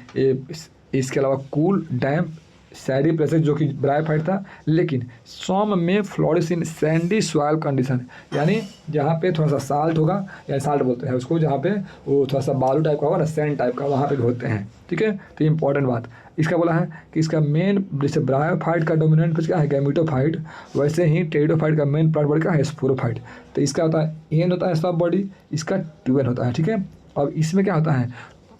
इसके अलावा कूल डैम्प सैडी प्लेसेस, जो कि ब्रायोफाइट था, लेकिन सॉम में फ्लोरिश इन सैंडी सॉइल कंडीशन, यानी जहाँ पे थोड़ा सा साल्ट होगा, या साल्ट बोलते हैं उसको, जहाँ पे वो थोड़ा सा बालू टाइप का होगा ना, सैंड टाइप का, वहाँ पे होते हैं, ठीक है। तो इंपॉर्टेंट बात इसका बोला है कि इसका मेन, जैसे ब्रायोफाइट का डोमिनेंट क्या है गैमेटोफाइट, वैसे ही टेरिडोफाइट का मेन प्लांट बॉडी क्या है, स्पोरोफाइट। तो इसका होता है एन होता है सब बॉडी, इसका ट्यूबन होता है, ठीक है। अब इसमें क्या होता है,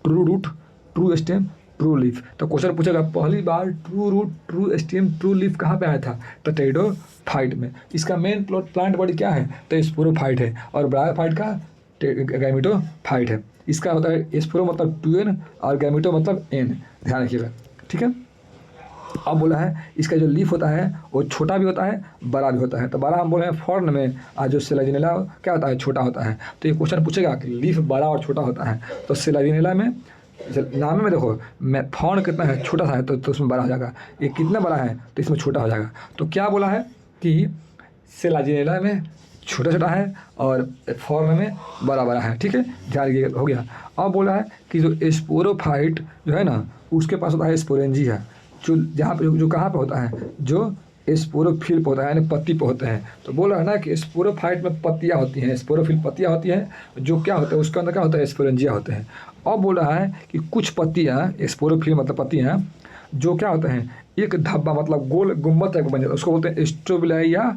true root, true stem, true leaf. तो क्वेश्चन पूछेगा पहली बार true root, true stem, true leaf कहाँ पे आया था, तो टेरिडोफाइट में। इसका मेन प्लांट बॉडी क्या है, तो स्पोरोफाइट है, और ब्रायोफाइट का गैमेटोफाइट है। इसका होता है स्पोरो मतलब 2n और गैमेटो मतलब n, ध्यान रखिएगा, ठीक है। अब बोला है इसका जो लीफ होता है वो छोटा भी होता है, बड़ा भी होता है। तो बड़ा हम बोले हैं फॉर्न में, आज जो सेलाजिनेला क्या होता है, छोटा होता है। तो ये क्वेश्चन पूछेगा कि लीफ बड़ा और छोटा होता है, तो सेलाजिनेला में नाम में देखो, मैं फॉर्न कितना है, छोटा सा है, तो उसमें बड़ा हो जाएगा। ये कितना बड़ा है, तो इसमें छोटा हो जाएगा। तो क्या बोला है कि सेलाजिनेला में छोटा छोटा है और फॉर्न में बड़ा बड़ा है, ठीक है, ध्यान हो गया। अब बोला है कि जो स्पोरोफाइट जो है ना, उसके पास होता है स्पोरेंजिया, जो जहाँ पे जो कहाँ पे होता है, जो स्पोरोफिल पे होता है, यानी पत्ती पे होते हैं। तो बोल रहा है ना कि स्पोरोफाइट में पत्तियाँ होती हैं, स्पोरोफिल पत्तियाँ होती हैं, जो क्या होता है उसके अंदर क्या होता है, स्पोरेंजिया होते हैं। अब बोल रहा है कि कुछ पत्तियाँ, स्पोरोफिल मतलब पत्तियाँ, जो क्या होते हैं, एक धब्बा मतलब गोल गुम्बद टाइप का बन जाता है, उसको बोलते हैं स्ट्रोबिलाई या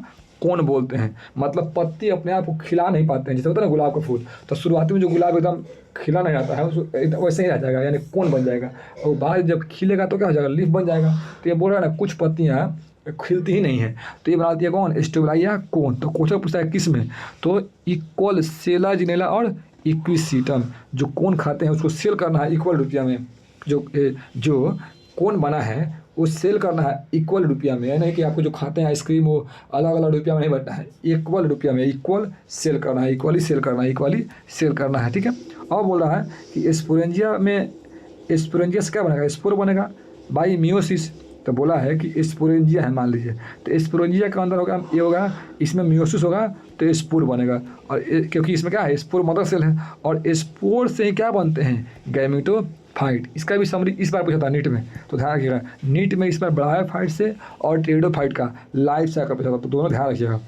कोन बोलते हैं। मतलब पत्ती अपने आप को खिला नहीं पाते हैं, जैसे होता है ना गुलाब का फूल, तो शुरुआती में जो गुलाब एकदम खिला नहीं आता है उसको वैसे ही रह जाएगा, यानी कोन बन जाएगा, और बाद जब खिलेगा तो क्या हो जाएगा, लीफ बन जाएगा। तो ये बोल रहा है ना कुछ पत्तियाँ खिलती ही नहीं है, तो ये बनाती है कौन, स्ट्रोबिलाई या कोन। तो क्वेश्चन पूछता है किस में, तो इक्वल सेलाजिनेला और इक्विसीटम, जो कोन खाते हैं उसको सेल करना है इक्वल रुपया में, जो कोन बना है वो सेल करना है इक्वल रुपया में, यानी कि आपको जो खाते हैं आइसक्रीम वो अलग अलग रुपया में नहीं बनना है, इक्वल रुपया में, इक्वल सेल करना है, इक्वली सेल करना है, इक्वली सेल करना है, ठीक है। अब बोल रहा है कि स्पोरेंजिया में, स्पोरेंजिया से क्या बनेगा, स्पोर बनेगा बाई मियोसिस। तो बोला है कि स्पोरेंजिया है मान लीजिए, तो स्पोरेंजिया के अंदर होगा ये होगा, इसमें मियोसिस होगा तो स्पोर बनेगा, और क्योंकि इसमें क्या है, स्पोर मदर सेल है, और स्पोर से ही क्या बनते हैं, गैमेटोफाइट। इसका भी समरी इस बार पूछा था नीट में, तो ध्यान रखिएगा, नीट में इस बार ब्रायोफाइट से और टेरिडोफाइट का लाइफ साइकिल पूछा था, तो दोनों ध्यान रखिएगा,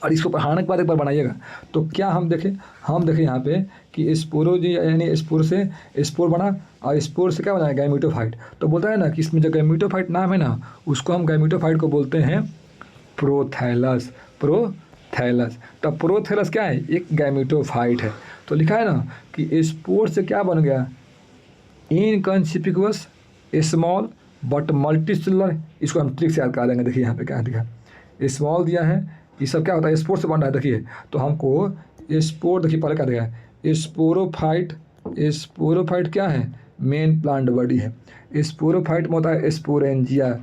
और इसको पढ़ाने के बाद एक बार बनाइएगा। तो क्या हम देखें यहाँ पे कि स्पोरो जी, यानी स्पोर से स्पोर बना, और स्पोर से क्या बना है, गैमेटोफाइट। तो बोलता है ना कि इसमें जो गैमेटोफाइट नाम है ना, उसको हम गैमेटोफाइट को बोलते हैं प्रोथैलस, प्रोथैलस। तो प्रोथैलस क्या है, एक गैमेटोफाइट है। तो लिखा है ना कि स्पोर से क्या बन गया, इनकॉन्स्पिकुअस स्मॉल बट मल्टीसेलुलर। इसको हम ट्रिक से याद करा देंगे, देखिए यहाँ पे क्या दिखा, स्मॉल दिया है, ये सब क्या होता है, स्पोर से बन रहा है। देखिए तो हमको स्पोर, देखिए पहले क्या दिया है, स्पोरोफाइट, स्पोरोफाइट क्या है, मेन प्लांट बॉडी है। स्पोरोफाइट में होता है स्पोरेंजिया,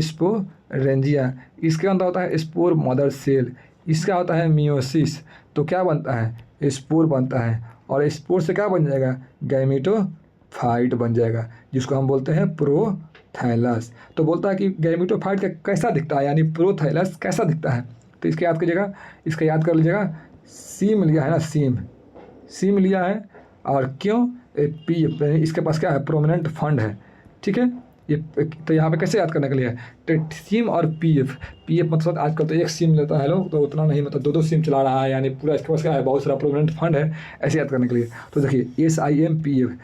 स्पोरेंजिया, इसके अंदर होता है स्पोर मदर सेल, इसका होता है मियोसिस। तो क्या बनता है, स्पोर बनता है, और स्पोर से क्या बन जाएगा, गैमेटो गैमेटोफाइट बन जाएगा, जिसको हम बोलते हैं प्रोथैलस। तो बोलता है कि गैमेटोफाइट का कैसा दिखता है, यानी प्रोथैलस कैसा दिखता है। तो इसके याद कीजिएगा, इसका याद कर लीजिएगा, सीम लिया है ना, सीम लिया है, और क्यों, पी, इसके पास क्या है, प्रोमिनेंट फंड है, ठीक है। ये तो यहाँ पे कैसे याद करने के लिए है, सिम और पीएफ मतलब आजकल तो एक सिम लेता है लोग, तो उतना नहीं, मतलब दो सिम चला रहा है, यानी पूरा इसके पास क्या है, बहुत सारा प्रोमिनेंट फंड है, ऐसे याद करने के लिए। तो देखिए SIMPF,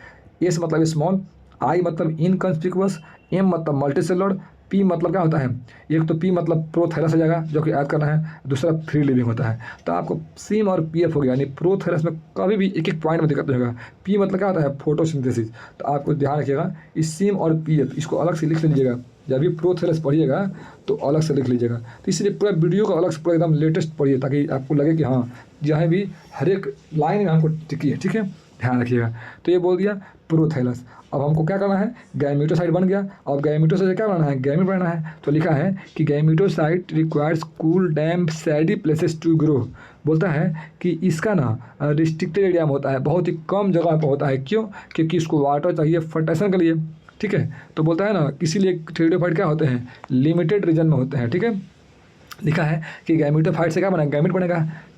एस मतलब स्मॉल, आई मतलब इनकन्स्पिकुअस, एम मतलब मल्टी सेलुलर, पी मतलब क्या होता है, एक तो पी मतलब प्रोथैलस हो जाएगा जो कि याद करना है, दूसरा फ्री लिविंग होता है। तो आपको सीम और पीएफ हो गया, यानी प्रोथैलस में कभी भी एक पॉइंट में दिक्कत नहीं होगा। पी मतलब क्या होता है, फोटोसिंथेसिस। तो आपको ध्यान रखिएगा, इस सीम और पीएफ इसको अलग से लिख लीजिएगा, जब भी प्रोथैलस पढ़िएगा तो अलग से लिख लीजिएगा। तो इसलिए पूरा वीडियो को अलग से पूरा एकदम लेटेस्ट पढ़िए, ताकि आपको लगे कि हाँ जहाँ भी हर एक लाइन में हमको टिकी है, ठीक है, ध्यान रखिएगा। तो ये बोल दिया प्रोथैलस। अब हमको क्या करना है, गैमेटोसाइट बन गया। अब गैमेटोसाइट से क्या बनाना है, गैमेट बनाना है। तो लिखा है कि gametocyte requires cool damp shady places to grow. बोलता है कि इसका ना रिस्ट्रिक्टेड एरिया में होता है, बहुत ही कम जगह पर होता है। क्यों, क्योंकि इसको वाटर चाहिए फर्टाइजेशन के लिए, ठीक है। तो बोलता है ना, इसीलिए टेरिडोफाइट क्या होते हैं, लिमिटेड रीजन में होते हैं, ठीक है। लिखा है कि गैमेटोफाइट से क्या बनेगा,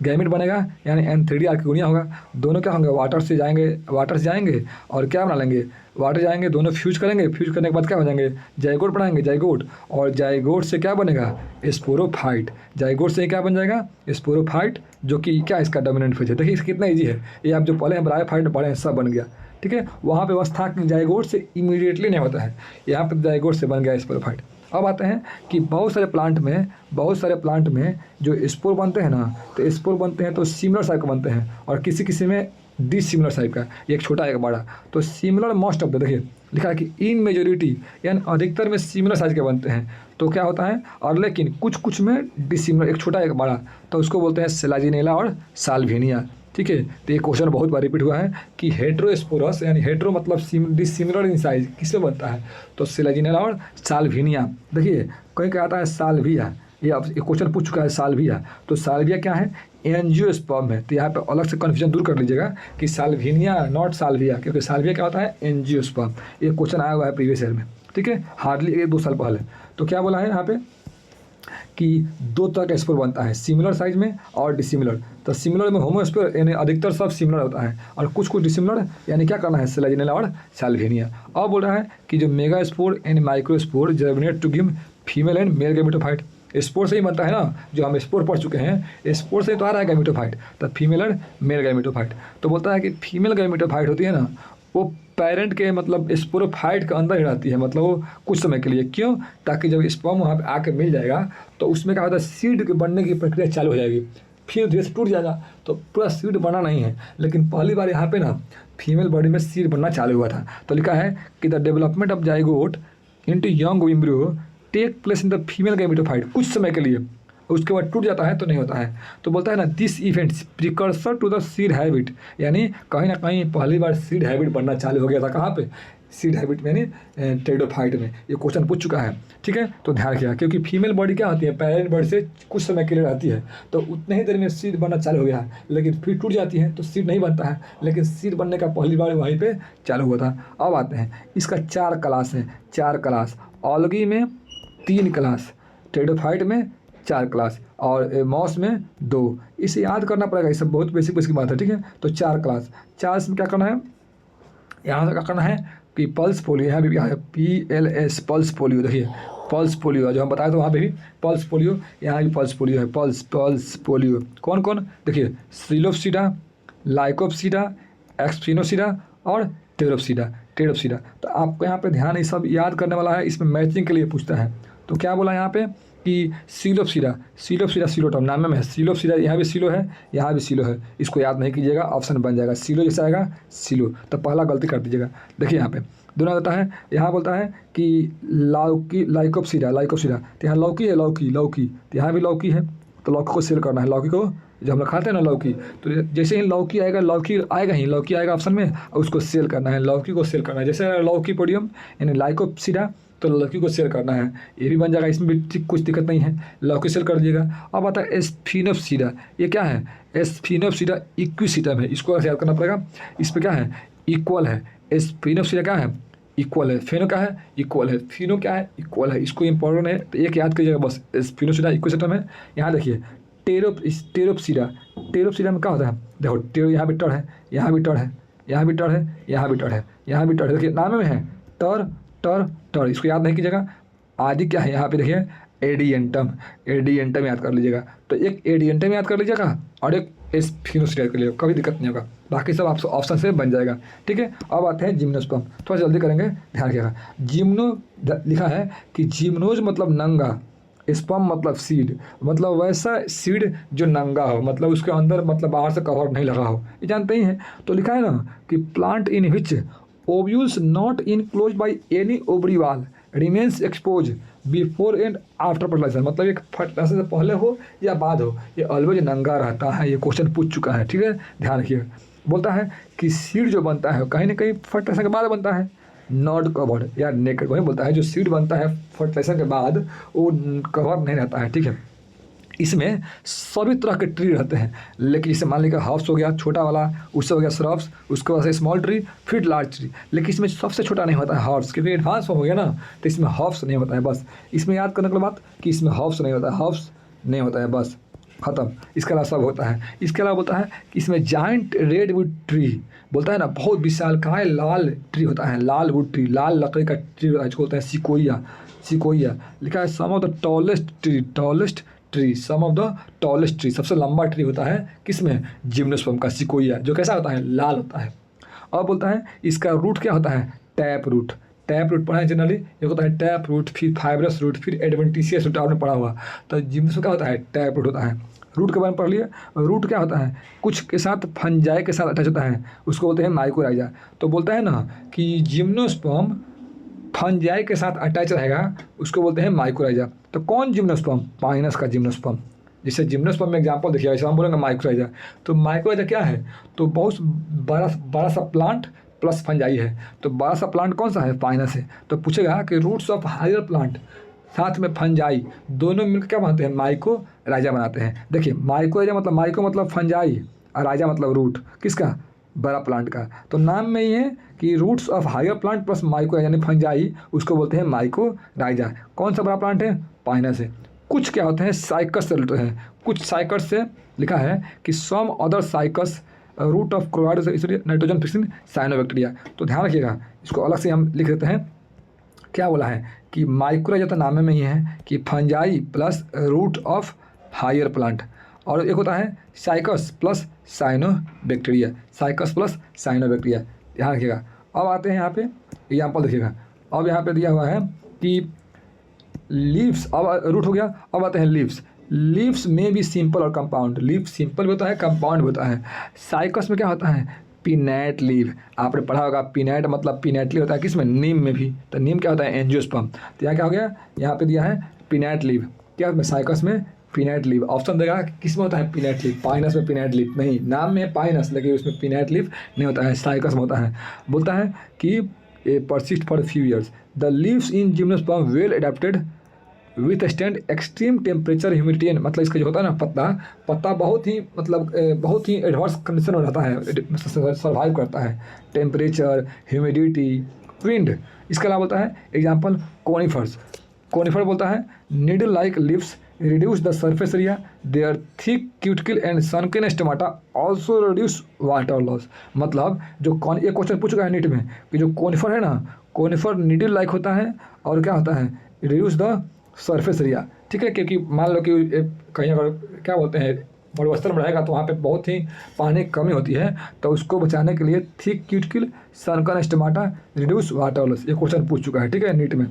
गैमेट बनेगा, यानी N3D आर्किगोनिया होगा। दोनों क्या होंगे, वाटर से जाएंगे और क्या बना लेंगे, वाटर जाएंगे, दोनों फ्यूज करेंगे, फ्यूज करने के बाद क्या हो जाएंगे, जाइगोट बनाएंगे, जाइगोट, और जाइगोट से क्या बनेगा, स्पोरोफाइट। जाइगोट से क्या बन जाएगा, स्पोरोफाइट, जो कि क्या इसका डोमिनेंट फेज है। देखिए कितना ईजी है ये, आप जो पढ़े हैं ब्रायोफाइट पढ़े हैं, सब बन गया, ठीक है। वहाँ पे व्यवस्था जाइगोट से इमीडिएटली नहीं होता है, यहाँ पर जाइगोट से बन गया स्पोरोफाइट। अब आते हैं कि बहुत सारे प्लांट में जो स्पोर बनते हैं ना, तो स्पोर बनते हैं तो सिमिलर साइज के बनते हैं, और किसी में डिसिमिलर साइज का, एक छोटा एक बड़ा। तो सिमिलर मोस्ट ऑफ द, देखिए लिखा है कि इन मेजोरिटी, यानी अधिकतर में सिमिलर साइज के बनते हैं। तो क्या होता है, और लेकिन कुछ में डिसिमिलर, एक छोटा एक बड़ा, तो उसको बोलते हैं सेलाजिनेला और साल्विनिया, ठीक है। तो ये क्वेश्चन बहुत बार रिपीट हुआ है कि हेट्रोस्पोरस, यानी हेट्रो मतलब डिसिमिलर इन साइज, किसमें बनता है, तो सेलाजिनेला और साल्विनिया। देखिए कहीं क्या आता है साल्विया, ये क्वेश्चन पूछ चुका है साल्विया। तो साल्विया क्या है, एंजियोस्पर्म है। तो यहाँ पे अलग से कन्फ्यूजन दूर कर लीजिएगा कि साल्विनिया नॉट साल्विया, क्योंकि साल्विया क्या होता है, एंजियोस्पर्म। ये क्वेश्चन आया हुआ है प्रीवियस ईयर में, ठीक है, हार्डली 1-2 साल पहले। तो क्या बोला है यहाँ पे कि दो तरह का स्पोर बनता है, सिमिलर साइज में और डिसिमिलर। तो सिमिलर में होमोस्पोर, यानी अधिकतर सब सिमिलर होता है, और कुछ डिसिमिलर, यानी क्या करना है, सेलाजिनेला और साल्विनिया। अब बोल रहा है कि जो megaspore and microspore germinate to give female and male gametophyte. Spore से ही बनता है ना, जो हम स्पोर पढ़ चुके हैं, स्पोर से ही तो आ रहा है गैमेटोफाइट, तो फीमेल एंड मेल गैमेटोफाइट। तो बोलता है कि फीमेल गैमेटोफाइट होती है ना, वो पेरेंट के मतलब स्पोरोफाइट के अंदर ही रहती है, मतलब वो कुछ समय के लिए। क्यों, ताकि जब स्पर्म वहाँ पे आके मिल जाएगा तो उसमें क्या होता है, सीड के बनने की प्रक्रिया चालू हो जाएगी, फिर धीरे से टूट जाएगा, तो पूरा सीड बना नहीं है। लेकिन पहली बार यहाँ पे ना फीमेल बॉडी में सीड बनना चालू हुआ था। तो लिखा है कि the development of zygote into young embryo take place in the female gametophyte, कुछ समय के लिए, उसके बाद टूट जाता है तो नहीं होता है। तो बोलता है ना, this events precursor to the seed habit, यानी कहीं ना कहीं पहली बार सीड हैबिट बनना चालू हो गया था। कहाँ पे, सीड हैबिट में, यानी टेरिडोफाइट में। ये क्वेश्चन पूछ चुका है, ठीक है। तो ध्यान रखिएगा, क्योंकि फीमेल बॉडी क्या होती है, पेरेंट बॉडी से कुछ समय के लिए रहती है, तो उतने ही देर में सीड बनना चालू हो गया है, लेकिन फिर टूट जाती है तो सीड नहीं बनता है, लेकिन सीड बनने का पहली बार वहीं पर चालू हुआ था। अब आते हैं, इसका 4 क्लास है, 4 क्लास, ऑलगी में 3 क्लास, टेरिडोफाइट में 4 क्लास, और मॉस में 2। इसे याद करना पड़ेगा, ये सब बहुत बेसिक की बात है, ठीक है। तो 4 क्लास, 4 में क्या करना है, यहाँ से क्या करना है कि पल्स पोलियो, यहाँ भी क्या है, PLS पल्स पोलियो। देखिए पल्स पोलियो जो हम बताए थे वहाँ पे भी पल्स पोलियो, यहाँ भी पल्स पोलियो है, पल्स पोलियो। कौन कौन, देखिए सिलोप्सिडा, लाइकोप्सिडा, एक्सफिनोसिडा और टेरोप्सिडा। तो आपको यहाँ पे ध्यान ये सब याद करने वाला है, इसमें मैचिंग के लिए पूछता है। तो क्या बोला यहाँ पे कि सिलोप्सिडा सिलोटम नाम में है, सिलोप्सिडा, यहाँ भी सिलो है, यहाँ भी सिलो है, इसको याद नहीं कीजिएगा, ऑप्शन बन जाएगा सिलो जैसा आएगा सिलो, तो पहला गलती कर दीजिएगा। देखिए यहाँ पे दोनों होता है, यहाँ बोलता है कि लाइकोप्सिडा, तो यहाँ लौकी है, लौकी, तो यहाँ भी लौकी है, तो लौकी को सेल करना है, लौकी को जो हम लोग खाते हैं ना लौकी, तो जैसे ही लौकी आएगा ऑप्शन में, और उसको सेल करना है, लौकी को सेल करना है। जैसे लौकी पोडियम यानी लाइकोप्सिडा, तो लौकी को सेल करना है, ये भी बन जाएगा, इसमें भी कुछ दिक्कत नहीं है, लौकी सेल कर दीजिएगा। अब आता है एस्फिनोप्सिडा, ये क्या है, एस्फिनोप्सिडा इक्विसिटम है, इसको याद करना पड़ेगा। इस पर क्या है, इक्वल है, स्पिनोफिलिया क्या है, इक्वल है, फेनो क्या है, इक्वल है, फिनो क्या है, इक्वल है। इसको इंपॉर्टेंट है तो एक याद कीजिएगा बस, स्पिनोफिलिया इक्वल सिस्टम है। यहाँ देखिए टेरोप्सिरा, टेरोप्सिरा में क्या होता है, देखो टेरो यहाँ भी टर है, यहाँ भी टर है, यहाँ भी टर है, यहाँ भी टर है, यहाँ भी टर है, देखिए नाम में है टर टर टर, इसको याद नहीं कीजिएगा। आदि क्या है यहाँ पे देखिए एडियंटम, एडियंटम याद कर लीजिएगा। तो एक एडियंटम याद कर लीजिएगा और एक स्पिनोफिलिया याद कर लीजिएगा, कभी दिक्कत नहीं होगा, बाकी सब आप ऑप्शन से बन जाएगा। ठीक है, अब आते हैं जिम्नोस्पर्म, थोड़ा जल्दी करेंगे, ध्यान रखिएगा। लिखा है कि जिम्नोज मतलब नंगा, स्पर्म मतलब सीड, मतलब वैसा सीड जो नंगा हो, मतलब उसके अंदर मतलब बाहर से कवर नहीं लगा हो, ये जानते ही हैं। तो लिखा है ना कि plant in which ovules not enclose by any ovary wall remains expose before and after fertilization, मतलब एक फर्टिलाइजेशन से पहले हो या बाद हो, ये ऑलवेज नंगा रहता है। ये क्वेश्चन पूछ चुका है, ठीक है, ध्यान रखिए। बोलता है कि सीड जो बनता है कहीं ना कहीं फर्टिलाइजेशन के बाद बनता है, नॉट कवर्ड या नेकेड, वही बोलता है जो सीड बनता है फर्टिलाइजेशन के बाद वो कवर नहीं रहता है। ठीक है, इसमें सभी तरह के ट्री रहते हैं, लेकिन जैसे मान लीजिए हर्ब्स हो गया छोटा वाला, उससे हो गया श्रब्स, उसके बाद से स्मॉल ट्री, फिर लार्ज ट्री, लेकिन इसमें सबसे छोटा नहीं होता है हर्ब्स, क्योंकि एडवांस हो गया ना, तो इसमें हर्ब्स नहीं होता है। बस इसमें याद करने के बात कि इसमें हर्ब्स नहीं होता है, हर्ब्स नहीं होता है, बस खत्म। इसके अलावा सब होता है। इसके अलावा बोलता है कि इसमें जाइंट रेडवुड ट्री, बोलता है ना बहुत विशाल काय लाल ट्री होता है, लाल वुड ट्री, लाल लकड़ी का ट्री होता है, जिसको बोलते हैं सिकोइया, सिकोइया। लिखा है some of the tallest tree, tallest tree, some of the tallest tree, सबसे लंबा ट्री होता है किसमें, जिम्नोस्पर्म का, सिकोइया, जो कैसा होता है, लाल होता है। और बोलता है इसका रूट क्या होता है, टैप रूट, टैप रूट पढ़ा है जनरली, एक होता है टैप रूट, फिर फाइब्रस रूट, फिर एडवेंटिशियस रूट, आपने पढ़ा हुआ। तो जिम्नोस्पर्म क्या होता है, टैप रूट होता है। रूट के बारे में पढ़ लिया। रूट क्या होता है, कुछ के साथ फंजाई के साथ अटैच होता है, उसको बोलते हैं माइकोराइजा। तो बोलता है ना कि जिम्नोस्पर्म फंजाई के साथ अटैच रहेगा, उसको बोलते हैं माइकोराइजा। तो कौन जिम्नोस्पर्म, पाइनस का जिम्नोस्पर्म। जैसे जिम्नोस्पर्म में एग्जांपल देखिए, ऐसे हम बोलेंगे माइकोराइजा, तो माइकोराइजा क्या है, तो बहुत बड़ा बड़ा सा प्लांट प्लस फंजाई है। तो बड़ा सा प्लांट कौन सा है, पाइनस है। तो पूछेगा कि रूट्स ऑफ हायर प्लांट साथ में फंजाई दोनों मिलकर क्या बनाते हैं, माइकोराइजा बनाते हैं। देखिए माइकोराइजा मतलब माइको मतलब फंजाई और राइजा मतलब रूट, किसका, बड़ा प्लांट का। तो नाम में ही है कि roots of higher plant plus myco यानी फंजाई, उसको बोलते हैं माइकोराइजा। कौन सा बड़ा प्लांट है, पाइनस है। कुछ क्या होते हैं, साइकस से रिलेटेड हैं, कुछ साइकस से लिखा है कि some other Cycas root of coralloid इसलिए नाइट्रोजन फिक्सिंग साइनोबैक्टीरिया। तो ध्यान रखिएगा, इसको अलग से हम लिख देते हैं। क्या बोला है कि माइकोराइजा तो नाम में ही है कि fungi plus root of higher plant, और एक होता है Cycas plus cyanobacteria, Cycas plus cyanobacteria, ध्यान रखिएगा। अब आते हैं यहाँ पे एग्जाम्पल देखिएगा। अब यहाँ पे दिया हुआ है कि लीव्स, अब रूट हो गया, अब आते हैं लीव्स। लीव्स में भी सिंपल और कंपाउंड, लीव सिंपल भी होता है, कंपाउंड भी होता है। साइकस में क्या होता है, पिनैट लीव, आपने पढ़ा होगा पिनैट मतलब पिनैटली होता है किसमें, नीम में भी। तो नीम क्या होता है, एंजियोस्पर्म। तो यहाँ क्या हो गया, यहाँ पे दिया है पिनैट लीव, क्या साइकस में पिनैट लीव। ऑप्शन देगा किस में होता है, पिनैट लीव, पाइनस में पिनैट लीव नहीं, नाम में पाइनस लेकिन उसमें पिनैट लीव नहीं होता है, साइकस में होता है। बोलता है कि a persist for few years, the leaves in gymnosperm well adapted withstand extreme temperature humidity, मतलब इसका जो होता है ना पत्ता, पत्ता बहुत ही मतलब बहुत ही एडवर्स कंडीशन में रहता है, सर्वाइव करता है, टेम्परेचर, ह्यूमिडिटी, विंड। इसके अलावा बोलता है एग्जाम्पल कोनिफर्स, कोनिफर बोलता है needle like leaves reduce the surface area, their thick cuticle and sunken stomata also reduce water loss. मतलब जो एक क्वेश्चन पूछ गया है नीट में कि जो कोनिफर है ना, कोनिफर नीडल लाइक होता है और क्या होता है, रिड्यूस द सरफेस एरिया। ठीक है, क्योंकि मान लो कि कहीं अगर क्या बोलते हैं मरुस्थल में रहेगा तो वहाँ पे बहुत ही पानी की कमी होती है, तो उसको बचाने के लिए thick cuticle सनकन stomata reduce water loss, ये क्वेश्चन पूछ चुका है। ठीक है, नीट में।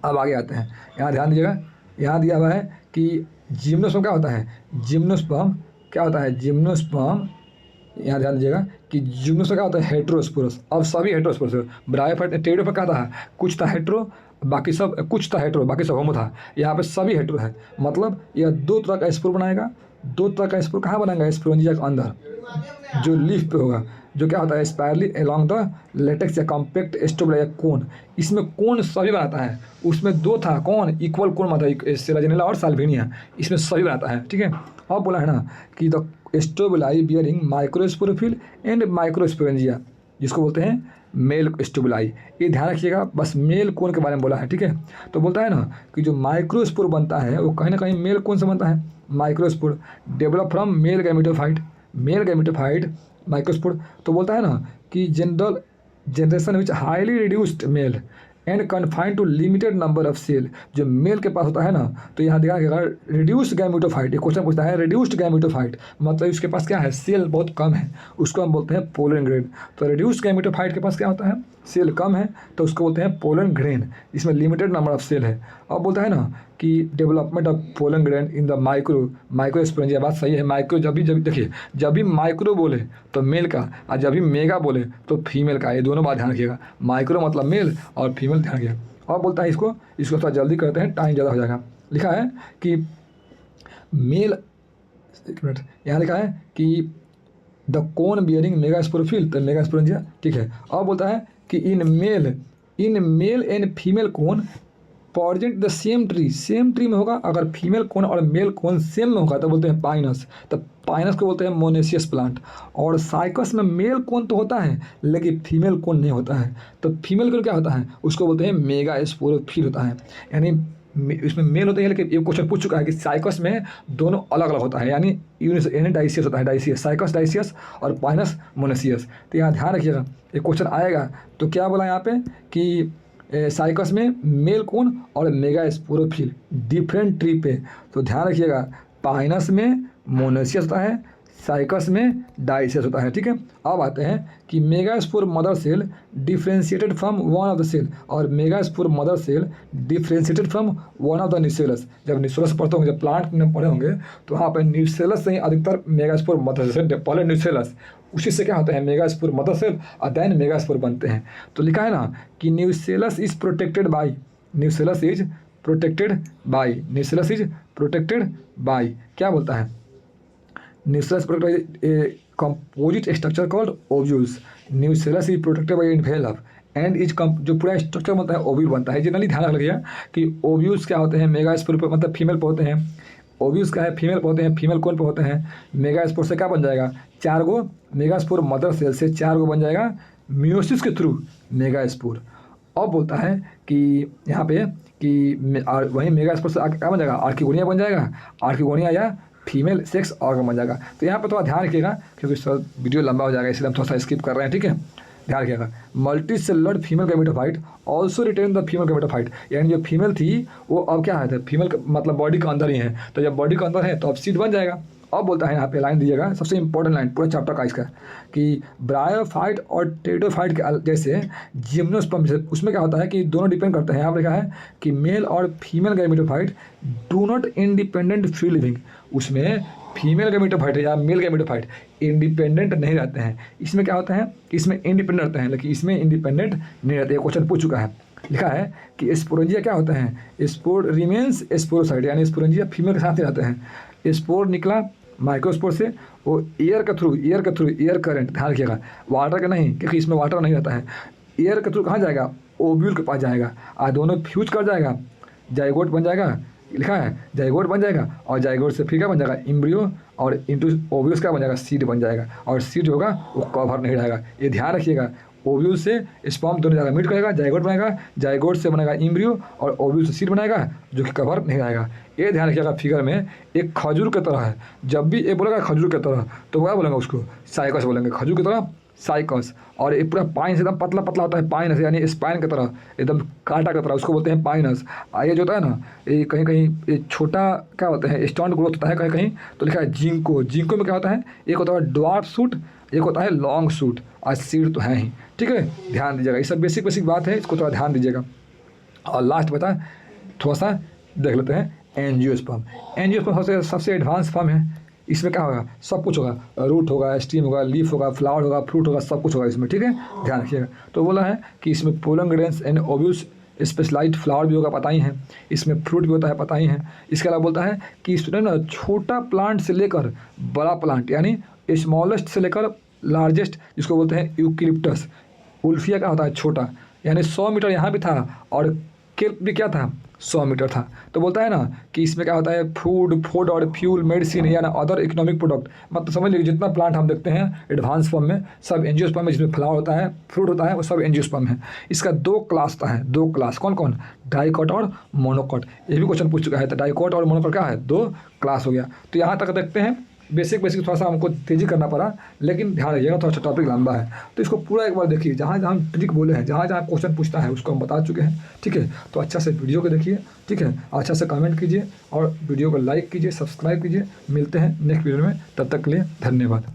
अब आगे आते हैं, यहाँ ध्यान दीजिएगा, यहाँ दिया हुआ है कि जिम्नोस्पर्म क्या होता है, जिम्नोस्पर्म क्या होता है, जिम्नोस्पर्म, यहाँ ध्यान दीजिएगा कि जिम्नोस्पर्म क्या होता है, हेटेरोस्पोरस। अब सभी हेटेरोस्पोरस, ब्रायोफाइट टेरिडो पर क्या था, कुछ था हेटेरो बाकी सब, कुछ था हेटेरो बाकी सब होमो था, यहाँ पे सभी हेटेरो है। मतलब यह दो तरह का स्पोर बनाएगा, दो तरह का स्पोर कहाँ बनाएगा, स्पोरेंजिया के अंदर जो लीफ पे होगा, जो क्या होता है स्पायरली अलोंग द लेटेक्स या कॉम्पैक्ट स्टोबल या कोन। इसमें कोन सभी बनाता है, उसमें दो था कौन, इक्वल कोन बनाता है, सेराजिनेला और साल्विनिया, इसमें सभी बनाता है। ठीक है, अब बोला है ना कि the strobili bearing microsporophyll and microsporangia, जिसको बोलते हैं मेल स्टुबुलाई। ये ध्यान रखिएगा, बस मेल कोन के बारे में बोला है, ठीक है। तो बोलता है ना कि जो माइक्रोस्पोर बनता है वो कहीं ना कहीं मेल कोन से बनता है, microspore develop from male gametophyte microspore. तो बोलता है ना कि generation which highly reduced male and confined to limited number of cell. जो मेल के पास होता है ना, तो यहाँ देखा गया रिड्यूस्ड गैमेटोफाइट, ये क्वेश्चन पूछता है रिड्यूस्ड गैमेटोफाइट मतलब उसके पास क्या है, सेल बहुत कम है, उसको हम बोलते हैं पोलन ग्रेन। तो रिड्यूस्ड गैमेटोफाइट के पास क्या होता है, सेल कम है, तो उसको बोलते हैं पोलन ग्रेन, इसमें लिमिटेड नंबर ऑफ सेल है। अब बोलता है ना कि development of pollen grain in the microsporangia. बात सही है, माइक्रो जब भी देखिए, जब भी माइक्रो बोले तो मेल का, और जब भी मेगा बोले तो फीमेल का, ये दोनों बात ध्यान रखिएगा। माइक्रो मतलब मेल और फीमेल ध्यान रखिएगा। और बोलता है इसको थोड़ा जल्दी करते हैं, टाइम ज़्यादा हो जाएगा। लिखा है कि मेल, एक मिनट, यहाँ लिखा है कि द कोन बियरिंग मेगास्पोरोफिल, तो मेगास्पोरेंजिया, ठीक है। अब बोलता है कि in male and female cone present the same tree में होगा। अगर फीमेल कोन और मेल कोन सेम में होगा तो बोलते हैं पाइनस, तो पाइनस को बोलते हैं मोनेसियस प्लांट। और साइकस में मेल कोन तो होता है लेकिन फीमेल कोन नहीं होता है, तो फीमेल कोन क्या होता है, उसको बोलते हैं मेगास्पोरोफिल होता है। यानी इसमें मेल होते हैं, लेकिन ये क्वेश्चन पूछ चुका है कि साइकस में दोनों अलग अलग होता है, यानी डाइसियस होता है, डाइसियस साइकस डाइसियस और पाइनस मोनेसियस। तो यहाँ ध्यान रखिएगा, ये क्वेश्चन आएगा तो क्या बोला यहाँ पे कि साइकस में मेल कोन और मेगास्पोरोफिल डिफरेंट ट्री पे। तो ध्यान रखिएगा, पाइनस में मोनेसियस होता है, साइकस में डाइसियस होता है, ठीक है। अब आते हैं कि megaspore mother cell differentiated from one of the cell, और megaspore mother cell differentiated from one of the nucellus. जब न्यूसेलस पढ़ते होंगे, जब प्लांट में पढ़े होंगे, तो वहाँ पर न्यूसेलस से ही अधिकतर मेगास्पोर मदर सेल, पहले न्यूसेलस, उसी से क्या होता है मेगास्पोर मदर सेल और देन मेगास्पोर बनते हैं। तो लिखा है ना कि न्यूसेलस इज प्रोटेक्टेड बाई क्या बोलता है, nucellus protected a composite structure called ovules. Nucellus is protected by envelope and is जो पूरा स्ट्रक्चर बनता है ओव्यूल बनता है। जनरली ध्यान रख लीजिए कि ओव्यूल्स क्या होते हैं, मेगास्पोर पे मतलब फीमेल पे होते हैं, ओव्यूल्स क्या है, फीमेल पे होते हैं, फीमेल कौन पे होते हैं, मेगास्पोर से क्या बन जाएगा, 4 गो मेगास्पोर मदर सेल से 4 गो बन जाएगा मियोसिस के थ्रू मेगास्पोर। अब बोलता है कि यहाँ पे कि वहीं मेगास्पोर से क्या बन जाएगा, आर्किगोनिया बन जाएगा, आर्किगोनिया या फीमेल सेक्स ऑर्गन बन जाएगा। तो यहाँ पे थोड़ा ध्यान रखिएगा क्योंकि सर वीडियो लंबा हो जाएगा, इसलिए हम थोड़ा सा स्किप कर रहे हैं, ठीक है। ध्यान रखिएगा, multicellular female gametophyte also retain the female gametophyte, यानी जो फीमेल थी वो अब क्या है, फीमेल मतलब बॉडी के अंदर ही है, तो जब बॉडी के अंदर है तो अब सीड बन जाएगा। अब बोलता है यहाँ पे लाइन दीजिएगा, सबसे इंपॉर्टेंट लाइन पूरा चैप्टर का इसका, कि ब्रायोफाइट और टेरिडोफाइट के जैसे जिम्नोस्पर्म उसमें क्या होता है कि दोनों डिपेंड करते हैं। यहाँ पर लिखा है कि मेल और female gametophyte do not independent free living, उसमें फीमेल गैमेटोफाइट या मेल गैमेटोफाइट इंडिपेंडेंट नहीं रहते हैं। इसमें क्या होता है, इसमें इंडिपेंडेंट रहते हैं लेकिन इसमें इंडिपेंडेंट नहीं रहते। ये क्वेश्चन पूछ चुका है। लिखा है कि स्पोरेंजिया क्या होता है, स्पोर रिमेन्स स्पोरोसाइट, यानी स्पोरेंजिया फीमेल के साथ ही रहते हैं। स्पोर निकला माइक्रोस्पोर से, वो एयर के थ्रू एयर करंट, ध्यान रखिएगा, वाटर का नहीं, क्योंकि इसमें वाटर नहीं रहता है। एयर के थ्रू कहाँ जाएगा, ओव्यूल के पास जाएगा, और दोनों फ्यूज कर जाएगा, जाइगोट बन जाएगा, लिखा है जाइगोट बन जाएगा, और जाइगोट से फिर क्या बन जाएगा, एम्ब्रियो, और इंटू ओव्यूल्स क्या बन जाएगा, सीड बन जाएगा, और सीड होगा वो कवर नहीं रहेगा। ये ध्यान रखिएगा, ओव्यूल से स्पर्म दोनों जगह मीट करेगा, जाइगोट बनेगा, जाइगोट से बनेगा एम्ब्रियो, और ओव्यूल से सीड बनाएगा जो कि कवर नहीं रहेगा। ये ध्यान रखिएगा, फिगर में एक खजूर की तरह है, जब भी ये बोलेगा खजूर की तरह तो क्या बोलेंगे, उसको साइकस बोलेंगे, खजूर की तरह साइकस। और ये पूरा पाइन से एकदम पतला पतला होता है, पाइनस यानी स्पाइन की तरह एकदम कांटा की तरह, उसको बोलते हैं पाइनस। ये जो होता है ना, ये कहीं कहीं ये छोटा क्या होता है, स्टैंड ग्रोथ होता है कहीं कहीं, तो लिखा है जिंको। जिंको में क्या होता है, एक होता है ड्वार्फ सूट, एक होता है लॉन्ग सूट, और सीड तो है ही, ठीक है। ध्यान दीजिएगा, ये सब बेसिक बात है, इसको थोड़ा ध्यान दीजिएगा। और लास्ट बता थोड़ा सा देख लेते हैं एंजियोस्पर्म। एंजियोस्पर्म सबसे एडवांस फॉर्म है। इसमें क्या होगा, सब कुछ होगा, रूट होगा, स्टीम होगा, लीफ होगा, फ्लावर होगा, फ्रूट होगा, सब कुछ होगा इसमें, ठीक है। ध्यान रखिएगा। तो बोला है कि इसमें pollen grains and ovules, specialized flower भी होगा, पता ही है, इसमें फ्रूट भी होता है, पता ही है। इसके अलावा बोलता है कि इसमें ना छोटा प्लांट से लेकर बड़ा प्लांट, यानी स्मॉलेस्ट से लेकर लार्जेस्ट, जिसको बोलते हैं यूकलिप्टस। उल्फिया क्या होता है, छोटा, यानी 100 मीटर यहाँ भी था, और केल्प भी क्या था, 100 मीटर था। तो बोलता है ना कि इसमें क्या होता है, फूड और फ्यूल, मेडिसिन या ना अदर इकोनॉमिक प्रोडक्ट, मतलब समझ लीजिए जितना प्लांट हम देखते हैं एडवांस फॉर्म में सब एंजियोस्पर्म में, जिसमें फ्लावर होता है, फ्रूट होता है, वो सब एंजियोस्पर्म है। इसका 2 क्लास होता है, 2 क्लास कौन कौन, डाइकॉट और मोनोकॉट। ये भी क्वेश्चन पूछ चुका है। तो डाइकॉट और मोनोकॉट क्या है, 2 क्लास हो गया। तो यहाँ तक देखते हैं, बेसिक थोड़ा सा हमको तेज़ी करना पड़ा, लेकिन ध्यान रखिएगा थोड़ा सा टॉपिक लंबा है, तो इसको पूरा एक बार देखिए। जहाँ जहाँ हम ट्रिक बोले हैं, जहाँ जहाँ क्वेश्चन पूछता है उसको हम बता चुके हैं, ठीक है। तो अच्छा से वीडियो को देखिए, ठीक है, अच्छा से कमेंट कीजिए और वीडियो को लाइक कीजिए, सब्सक्राइब कीजिए। मिलते हैं नेक्स्ट वीडियो में, तब तक के लिए धन्यवाद।